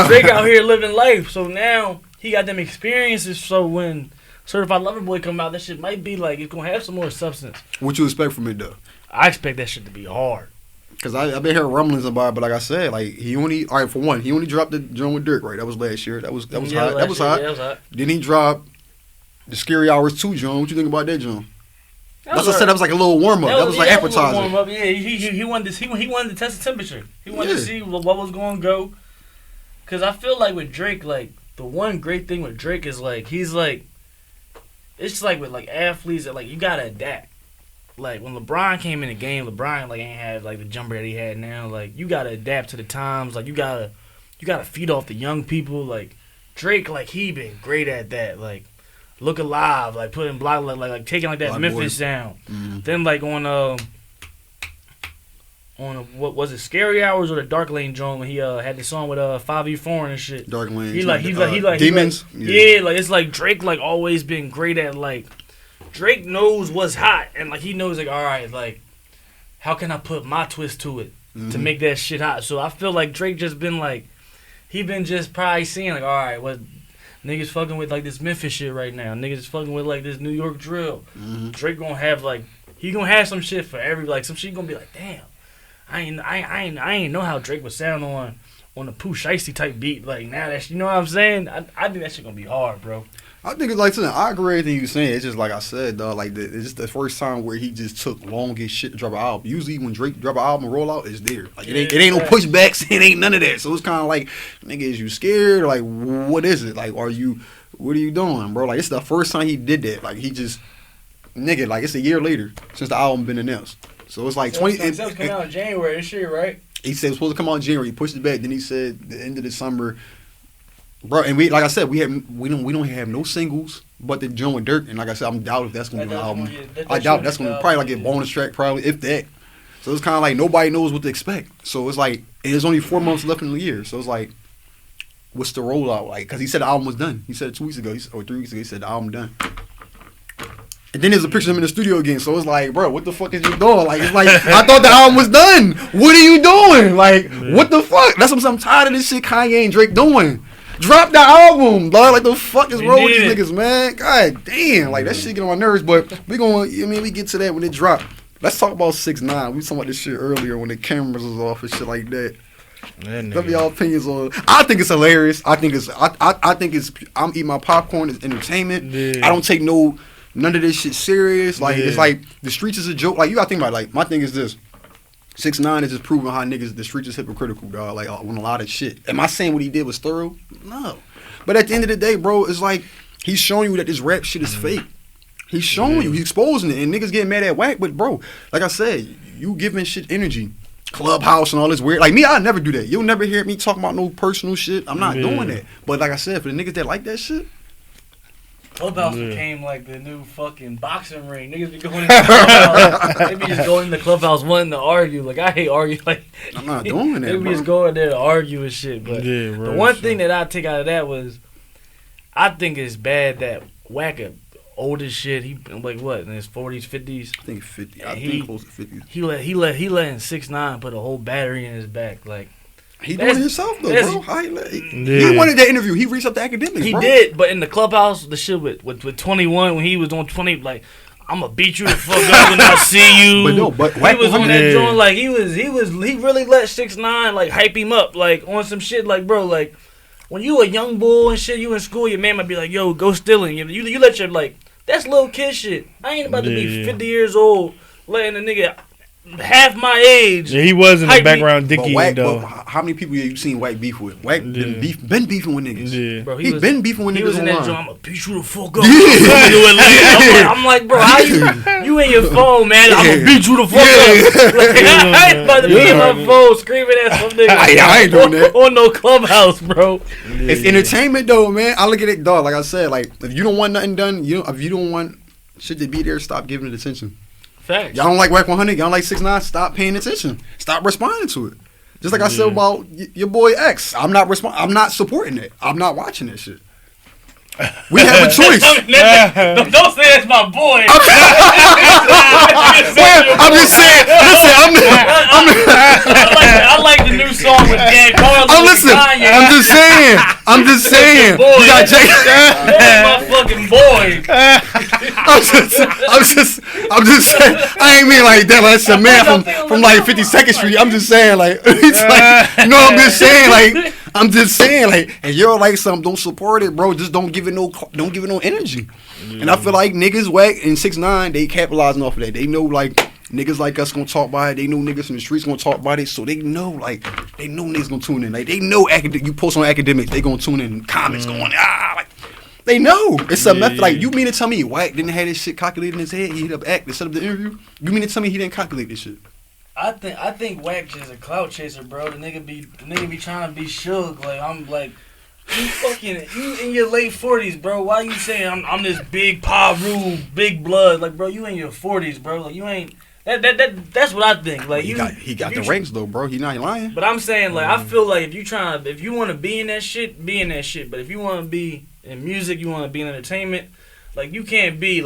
Drake out here living life. So now he got them experiences. So when Certified Lover Boy come out, that shit might be like it's gonna have some more substance. What you expect from it though? I expect that shit to be hard. Cause I've been hearing rumblings about it, but like I said, like he only dropped the joint with Dirk, right? That was last year. That was hot. That was hot. Yeah, that was hot. Then he dropped the Scary Hours 2 joint. What you think about that joint? That's what I said. alright. That was like a little warm up. That was like that was a appetizer. warm up. Yeah, he wanted to test the temperature. He wanted to Yeah. see what was going to go. Cause I feel like with Drake, like the one great thing with Drake is like he's like, it's just like with like athletes that like you gotta adapt. Like when LeBron came in the game, LeBron like ain't had like the jumper that he had now. Like you gotta adapt to the times. Like you gotta feed off the young people. Like Drake, like he been great at that. Like Look Alive, like putting block like taking like that Block Memphis Boys. sound. Mm. Then like on what was it, Scary Hours or the Dark Lane joint when he had the song with 5E4 and shit. Dark Lane. He like Demons. Yeah, like it's like Drake like always been great at like Drake knows what's hot and like he knows like all right like how can I put my twist to it to make that shit hot. So I feel like Drake just been like, he been just probably seeing like, all right, what niggas fucking with like this Memphis shit right now. Niggas is fucking with like this New York drill. Drake gonna have like, he gonna have some shit for every, like some shit gonna be like, damn, I ain't know how Drake would sound on the Pooh Shiesty type beat. Like now that, you know what I'm saying? I think that shit gonna be hard, bro. I think it's like something. I agree with everything you saying. It's just like I said, dog. Like it's just the first time where he just took long as shit to drop an album. Usually when Drake drop an album and roll out, it's there. Like it ain't no pushbacks. It ain't none of that. So it's kind of like, nigga, is you scared? Like what is it? Like what are you doing, bro? Like it's the first time he did that. Like he just, nigga, like it's a year later since the album been announced. So it's like 20. It's coming out in January this year, right? He said it was supposed to come out in January. He pushed it back. Then he said the end of the summer. Bro, and we, like I said, we don't have no singles, but the joint with Dirk, and like I said, I'm doubt if that's gonna be an album. I doubt that's gonna probably like get bonus track, probably if that. So it's kind of like nobody knows what to expect. So it's like, and there's only 4 months left in the year. So it's like, what's the rollout like? Because he said the album was done. He said it 2 weeks ago or 3 weeks ago. He said the album done. And then there's a picture of him in the studio again. So it's like, bro, what the fuck is you doing? Like, it's like, I thought the album was done. What are you doing? Like, what the fuck? That's what I'm tired of this shit Kanye and Drake doing. Drop the album, dog. Like, the fuck is wrong with these niggas, man? God damn. Like, that shit get on my nerves. But we get to that when it drop. Let's talk about 6ix9ine. We was talking about this shit earlier when the cameras was off and shit like that. Let me y'all opinions on it. I think it's hilarious. I think it's I'm eating my popcorn. It's entertainment. Yeah. I don't take none of this shit serious. Like, it's like the streets is a joke. Like, you gotta think about it. Like, my thing is this. 6ix9ine is just proving how niggas, the streets is hypocritical, dog. Like, on a lot of shit. Am I saying what he did was thorough? No. But at the end of the day, bro, it's like, he's showing you that this rap shit is fake. He's showing you, he's exposing it, and niggas getting mad at whack. But, bro, like I said, you giving shit energy. Clubhouse and all this weird. Like, me, I never do that. You'll never hear me talking about no personal shit. I'm not doing that. But like I said, for the niggas that like that shit, Clubhouse became like the new fucking boxing ring. Niggas be going in the Clubhouse. They be just going in the Clubhouse wanting to argue. Like, I hate arguing. Like, I'm not doing that, they be bro. just going there to argue and shit. But the one thing that I take out of that was, I think it's bad that Wacka, old as shit, he like what, in his 40s, 50s? I think 50. I think close to 50. He letting 6ix9ine put a whole battery in his back. Like, he doing it himself though, bro. He wanted that interview. He reached out to academics. He bro. did, but in the Clubhouse, the shit with 21 when he was on 20, like, I'm gonna beat you the fuck up when I see you. But he was on that joint, like he really let 6ix9ine like hype him up, like on some shit, like, bro, like when you a young bull and shit, you in school, your man might be like, yo, go stealing. You let your, like, that's little kid shit. I ain't about to be 50 years old letting a nigga half my age. Yeah, he was in the background dicky though. How many people have you seen Wack beef with? Wack been beefing with niggas. Yeah. Bro, he been beefing with niggas. He was in that online. joint. I'm gonna beat you the fuck up. I'm like, bro, how you in your phone, man? I'm gonna beat you the fuck up. Like, I ain't about to be in my phone screaming at some nigga. I ain't doing that on no Clubhouse, bro. It's entertainment though, man. I look at it, dog. Like I said, like if you don't want nothing done, if you don't want shit to be there, stop giving it attention. Facts. Y'all don't like Wack 100. Y'all don't like 6ix9ine. Stop paying attention. Stop responding to it. Just like I said about your boy X. I'm not supporting it. I'm not watching that shit. We have a choice. Don't say that's my boy. I'm just saying. Listen, I like the new song with Dan Carlin. I'm just saying. You got Jay. That's my fucking boy. I'm just saying. I ain't mean like that. Like that's a man from like 52nd Street. I'm just saying like it's like, you know what I'm just saying like and you don't like something, don't support it, bro. Just don't give it no energy. And I feel like niggas Wack and 6ix9ine, they capitalizing off of that. They know like niggas like us gonna talk about it. They know niggas from the streets gonna talk about it. So they know niggas gonna tune in. Like they know you post on academics, they gonna tune in comments going like they know. It's a method. Like you mean to tell me Wack didn't have this shit calculated in his head? He hit up act to set up the interview. You mean to tell me he didn't calculate this shit? I think Wack just a clout chaser, bro. The nigga be trying to be Suge. Like I'm like, you in your late 40s, bro. Why you saying I'm this big Paru, big blood? Like, bro, you in your 40s, bro. Like you ain't. That's what I think. Like he got the ranks though, bro. He not lying. But I'm saying like I feel like if you want to be in that shit, be in that shit. But if you want to be in music, you want to be in entertainment, like you can't be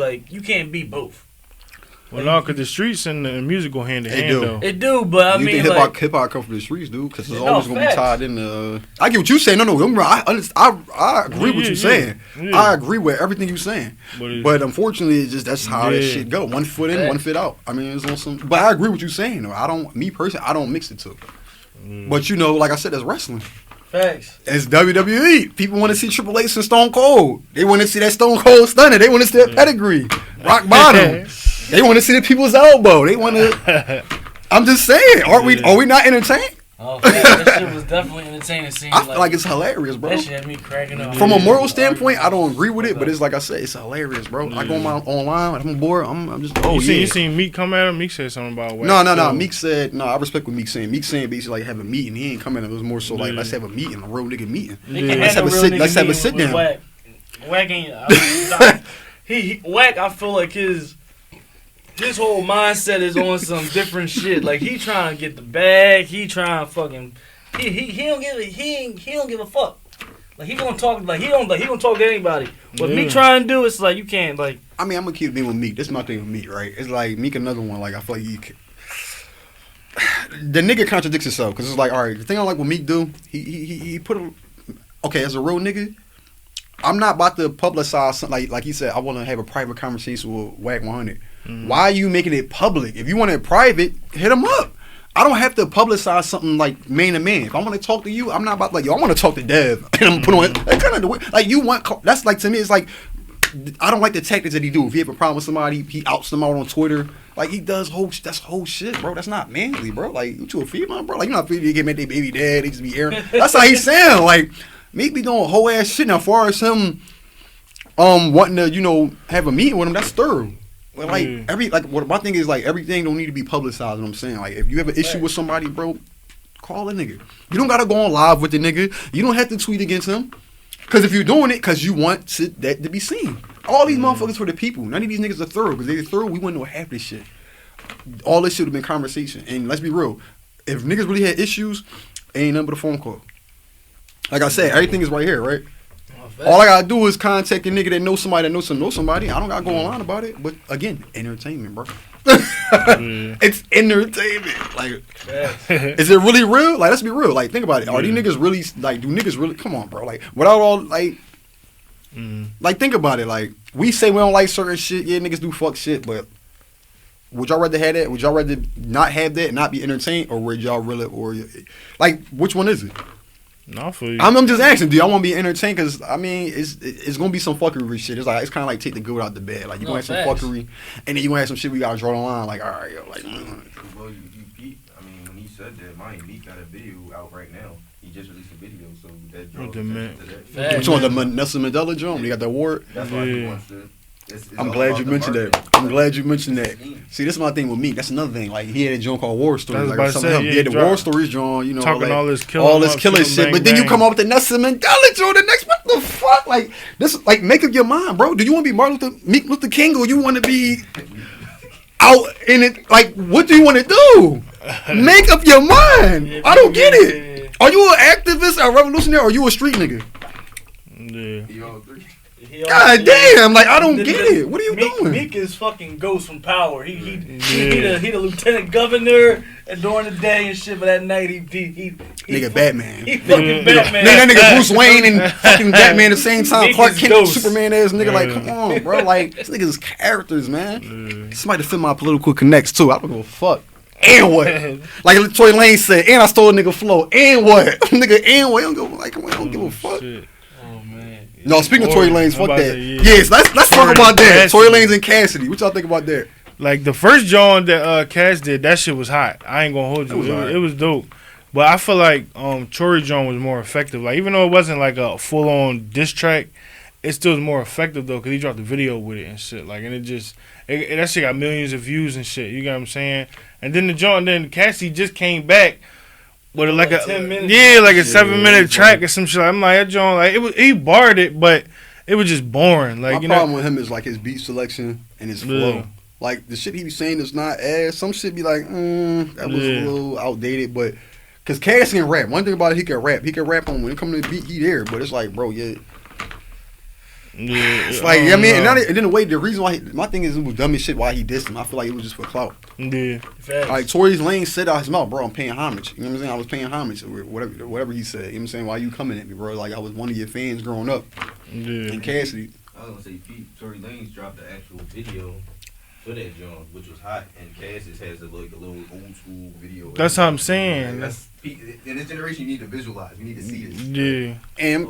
both. Well, no, because the streets and the music go hand in hand, though. It do, but I mean, think hip hop come from the streets, dude? Because it's always gonna be tied in. I get what you saying. No, I agree with you saying. Yeah. I agree with everything you saying. But unfortunately, it's just that's how that shit go. One foot in, one foot out. I mean, it's on some. But I agree with you saying though. I don't mix the two. But you know, like I said, that's wrestling. Facts. It's WWE. People want to see Triple H and Stone Cold. They want to see that Stone Cold Stunner. They want to see that pedigree, rock bottom. They want to see the people's elbow. They want to. I'm just saying. Are we not entertained? Oh, that shit was definitely entertaining. I feel like it's hilarious, bro. That shit had me cracking up. From a moral standpoint, I don't agree with it, but it's like I said, it's hilarious, bro. I go online, I'm bored. I'm just. You seen Meek come at him? Meek said something about what? No. Meek said no. I respect what Meek saying. Meek saying basically like have a meeting. He ain't coming. It was more so like let's have a meeting, a real nigga meeting. Let's have a sit down. Whack ain't. He Whack. I feel like his whole mindset is on some different shit. Like he trying to get the bag. He trying to fucking. He don't give a fuck. Like he gonna talk. Like he gonna talk to anybody. What Meek trying to do, it's like you can't like. I mean, I'm gonna keep being with Meek. This is my thing with Meek, right? It's like Meek another one. Like I feel like the nigga contradicts himself because it's like, all right, the thing I like what Meek do, he put as a real nigga. I'm not about to publicize something like he said. I want to have a private conversation with Wack 100. Why are you making it public? If you want it private, hit him up. I don't have to publicize something like man to man. If I want to talk to you, I'm not about like, yo, I want to talk to Dev. And I'm put on that kind of the way. Like you want, that's like to me, it's like, I don't like the tactics that he do. If he have a problem with somebody, he outs them out on Twitter. Like he does that's whole shit, bro. That's not manly, bro. Like you a female, bro. Like you're not female, you get mad at their baby dad, they just be airing. That's how he sound. Like Meek be doing whole ass shit. Now, as far as him wanting to, have a meeting with him, that's thorough. Like what my thing is like everything don't need to be publicized. What I'm saying, like if you have an issue with somebody, bro, call a nigga. You don't gotta go on live with the nigga. You don't have to tweet against him. Cause if you're doing it, cause you want that to be seen. All these motherfuckers for the people. None of these niggas are thorough. Cause if they're thorough, we wouldn't know half this shit. All this shit would have been conversation. And let's be real, if niggas really had issues, ain't nothing but a phone call. Like I said, everything is right here, right? All I gotta do is contact a nigga that knows somebody that knows somebody. I don't gotta go online about it. But again, entertainment, bro. It's entertainment. Like, is it really real? Like, let's be real. Like, think about it. Are these niggas really like? Do niggas really? Come on, bro. Like, without all like, think about it. Like, we say we don't like certain shit. Yeah, niggas do fuck shit. But would y'all rather have that? Would y'all rather not have that and not be entertained, or would y'all really? Or like, which one is it? No, for you. I'm just asking, do y'all want to be entertained? Because, I mean, it's going to be some fuckery shit. It's kind of like take the good out the bed. Like, you're going to have some fuckery, and then you're going to have some shit we got to draw the line. Like, all right, yo, like, Well, when he said that, Meek got a video out right now. He just released a video, so that draws attention to that. Which one, the Nelson Mandela joint? He got the award? That's why he wants to. I'm glad you mentioned that. See, this is my thing with Meek. That's another thing. Like, he had a joint called War Stories. Like, he had the War Stories joint, talking like, all this killer shit. But then you come up with the Nelson Mandela joint the next. What the fuck? Like, this, like, make up your mind, bro. Do you want to be Meek Luther King, or you want to be out in it? Like, what do you want to do? Make up your mind. I don't get it. Are you an activist, a revolutionary, or are you a street nigga? Yeah. God damn, like I don't get it. What are you doing? Meek is fucking Ghost from Power. He the lieutenant governor and during the day and shit, but at night he nigga Batman. He fucking Batman. That nigga Bruce Wayne and fucking Batman at the same time. Clark Kent, Superman ass nigga. Like, come on, bro. Like, this nigga's characters, man. Somebody to fit my political connects too. I don't give a fuck. And what? Like Tory Lanez said, and I stole a nigga flow. And what? Nigga, and what? I don't give a fuck. No, speaking of Tory Lanez, fuck that. Yes, let's talk about that. Tory Lanez and Cassidy. What y'all think about that? Like the first John that Cass did, that shit was hot. I ain't gonna hold you. It was dope. But I feel like Tory John was more effective. Like even though it wasn't like a full on diss track, it still was more effective though because he dropped the video with it and shit. Like and that shit got millions of views and shit. You get what I'm saying? And then Cassidy just came back. With like a 10 minutes. Yeah, like a 7-minute track or some shit. I'm like that John, like he barred it, but it was just boring. Like my problem with him is like his beat selection and his flow. Like the shit he was saying is not ass. Some shit be like, that was a little outdated. But cause Cass can rap. One thing about it, he can rap. He can rap on when it comes to the beat, he there. But it's like, bro, Yeah, it's like, I mean, and then the way, the reason why, my thing is, it was dumb as shit why he dissed him. I feel like it was just for clout. Yeah. Like, Tory Lanez said out his mouth, bro, I'm paying homage. You know what I'm saying? I was paying homage, or whatever he said. You know what I'm saying? Why you coming at me, bro? Like, I was one of your fans growing up. Yeah. And Cassidy. I was gonna say, Tory Lanez dropped the actual video for that joint, which was hot, and Cassidy has a little old school video. That's what I'm saying. In this generation, you need to visualize. You need to see it. Yeah. And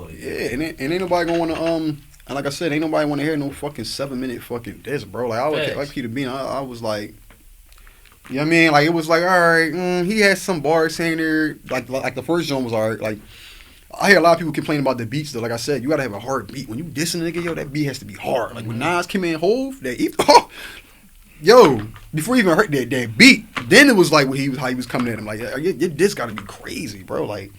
ain't nobody going to and like I said, ain't nobody want to hear no fucking 7-minute fucking diss, bro. Like, I was like Peter Bean. I was like, you know what I mean? Like, it was like, all right, he had some bars saying there, like the first joint was all right. Like, I hear a lot of people complain about the beats though. Like I said, you gotta have a hard beat. When you dissing a nigga, yo, that beat has to be hard. Like when Nas came in Hove, before you even heard that beat, then it was like how he was coming at him. Like, this gotta be crazy, bro. Like,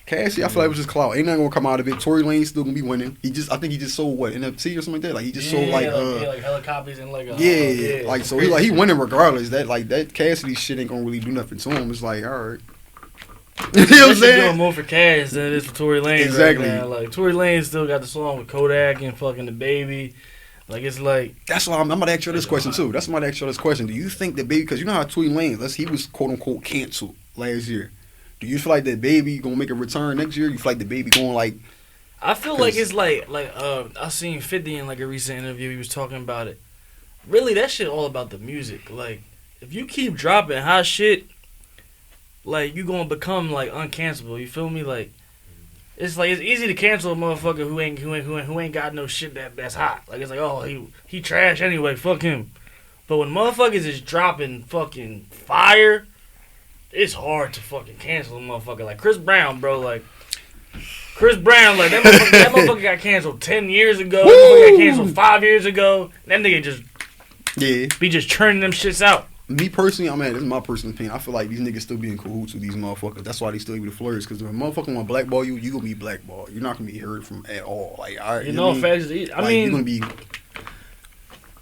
Cassidy, I feel like it was just clout. Ain't nothing gonna come out of it. Tory Lanez still gonna be winning. I think he just sold what, NFC or something like that. Like he just sold like helicopters and like like so he winning regardless. That Cassidy shit ain't gonna really do nothing to him. It's like, all right. You know what I'm saying? Doing more for Cass than it is for Tory Lanez. Exactly. Right now. Like Tory Lanez still got the song with Kodak and fucking the baby. Like it's like that's why I'm about to ask you this question too. That's why I'm about to ask you this question. Do you think that baby? Because you know how Tory Lanez, he was quote unquote canceled last year. Do you feel like that baby gonna make a return next year? You feel like the baby going like? I feel like it's like I seen 50 in like a recent interview. He was talking about it. Really, that shit all about the music. Like if you keep dropping hot shit, like you gonna become like uncancelable. You feel me? Like it's easy to cancel a motherfucker who ain't got no shit that's hot. Like it's like, oh, he trash anyway. Fuck him. But when motherfuckers is dropping fucking fire, it's hard to fucking cancel a motherfucker. Like Chris Brown, bro. Like Chris Brown, like that motherfucker got canceled 10 years ago. That motherfucker got canceled 5 years ago. That nigga just be just churning them shits out. Me personally, this is my personal opinion. I feel like these niggas still be in cahoots with these motherfuckers. That's why they still able to flourish. Because if a motherfucker want to blackball you, you gonna be blackballed. You're not gonna be heard from at all. Like, all right, you know, facts. you're gonna be.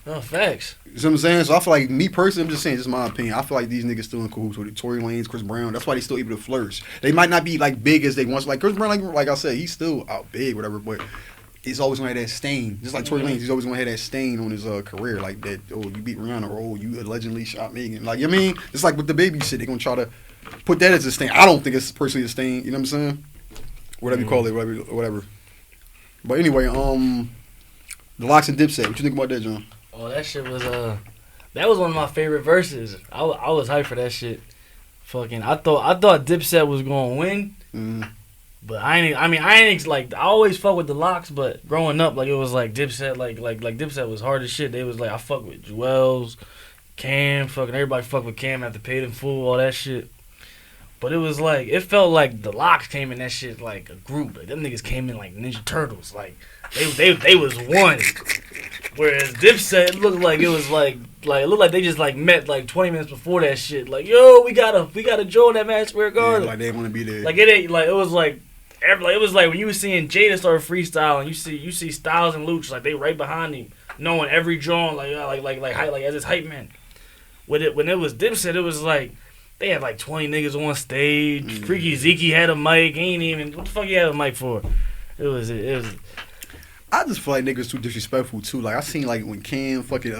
No, facts. You know what I'm saying? So I feel like, me personally, I'm just saying, this is my opinion. I feel like these niggas still in cahoots with it. Tory Lanez, Chris Brown. That's why they still able to flourish. They might not be like big as they once. Like Chris Brown, like I said, he's still out big, whatever. But he's always gonna have that stain. Just like Tory Lanez, he's always gonna have that stain on his career. Like that, oh, you beat Rihanna, or oh, you allegedly shot Megan. Like, you know what I mean? It's like with the baby shit, they gonna try to put that as a stain. I don't think it's personally a stain. You know what I'm saying? Whatever you call it, whatever. But anyway, the Locks and Dipset. What you think about that, John? Oh, that shit was that was one of my favorite verses. I was hyped for that shit. Fucking, I thought Dipset was gonna win, but I always fuck with the Locks, but growing up, like it was like Dipset, like Dipset was hard as shit. They was like, I fuck with Jewels, Cam, fucking everybody fuck with Cam after Paid in Full, all that shit. But it was like, it felt like the Locks came in that shit like a group. Like them niggas came in like Ninja Turtles, like they was one. Whereas Dipset, it looked like it was like it looked like they just like met like 20 minutes before that shit. Like, yo, we gotta join that Madison Square Garden. Yeah, like they want to be there. Like it ain't like it was like when you was seeing Jada start freestyling, you see Styles and Luch, like they right behind him, knowing every drawing, like as his hype man. When it was Dipset, it was like they had like 20 niggas on stage. Freaky Zeke had a mic. What the fuck he had a mic for? It was. I just feel like niggas too disrespectful too. Like I seen like when Cam fucking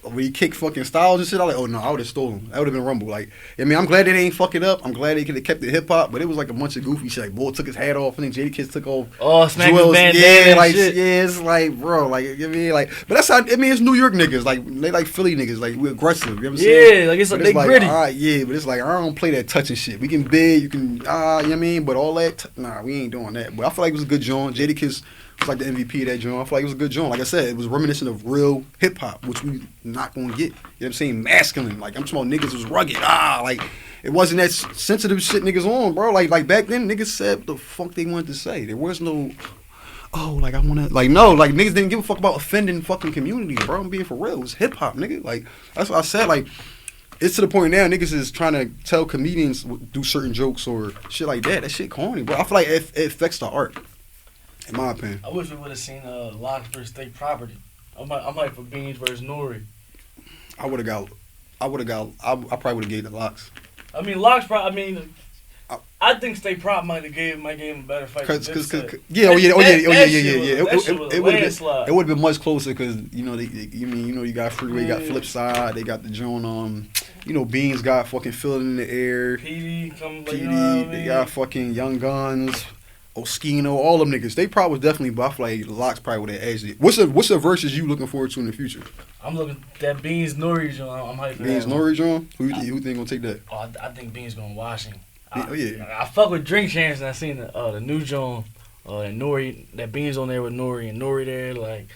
when he kicked fucking Styles and shit, I was like, oh no, I would have stolen. That would have been Rumble. Like, I mean, I'm glad they ain't fuck it up. I'm glad they could have kept it hip hop, but it was like a bunch of goofy shit. Like Bull took his hat off, and then Jadakiss took off. Oh, smack his bandana. Yeah, like shit. Yeah, it's like, bro, like I mean, like, but that's how I mean, it's New York niggas, like they like Philly niggas, like we aggressive. You know what I'm saying? Yeah, like it's like they gritty. All right, yeah, but it's like I don't play that touching shit. We can bid, you can, you know what I mean, but all that, nah, we ain't doing that. But I feel like it was a good joint. Jadakiss was like the MVP of that joint. I feel like it was a good joint. Like I said, it was reminiscent of real hip hop, which we not gonna get. You know what I'm saying? Masculine. Like I'm talking about niggas was rugged. Like it wasn't that sensitive shit niggas on, bro. Like back then, niggas said what the fuck they wanted to say. There was no, like I wanna, like no, like niggas didn't give a fuck about offending fucking communities, bro. I'm being for real. It was hip hop, nigga. Like that's what I said. Like it's to the point now, niggas is trying to tell comedians do certain jokes or shit like that. That shit corny, bro. I feel like it affects the art. In my opinion. I wish we would have seen Locks versus State Property. I'm like for Beans versus Nori. I probably would have gave the Locks. I mean, Locks. I I think State Prop might have gave him a better fight. It would have been much closer because you got Freeway, got Flip Side, they got the joint Beans got fucking Feeling in the Air, PD, they got fucking Young Guns, Oskino, all them niggas. They probably was definitely, but I feel like Locks probably would have edged it. What's the verses you looking forward to in the future? I'm looking that Beans Nori joint. I'm hyped for Beans Nori joint. Who think gonna take that? Oh, I think Beans gonna wash him. I fuck with Drink Champs and I seen the new joint. And Nori, that Beans on there with Nori and Nori there like.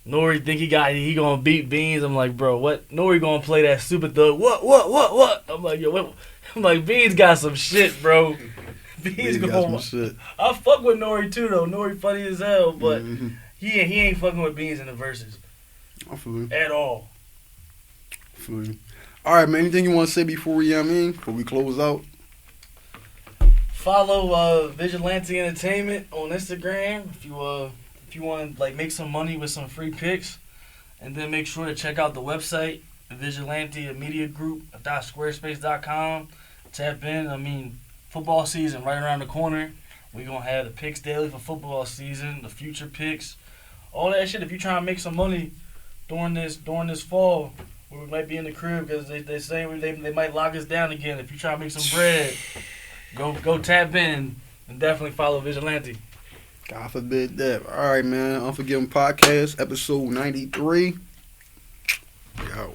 Nori think he gonna beat Beans. I'm like, bro, what? Nori gonna play that super thug? What? I'm like, yo, what? I'm like, Beans got some shit, bro. Beans got some shit. I fuck with Nori too, though. Nori funny as hell, but he ain't fucking with Beans in the verses. I feel you. At all. I feel you. All right, man. Anything you want to say before we close out? Follow Vigilante Entertainment on Instagram if you want to like make some money with some free picks, and then make sure to check out the website Vigilante Media Group.squarespace.com. Tap in. Football season right around the corner. We're gonna have the picks daily for football season, the future picks, all that shit. If you trying to make some money during this fall, we might be in the crib because they say they might lock us down again. If you try to make some bread, go tap in and definitely follow Vigilante. God forbid that. All right, man. Unforgiven Podcast, episode 93. Yo.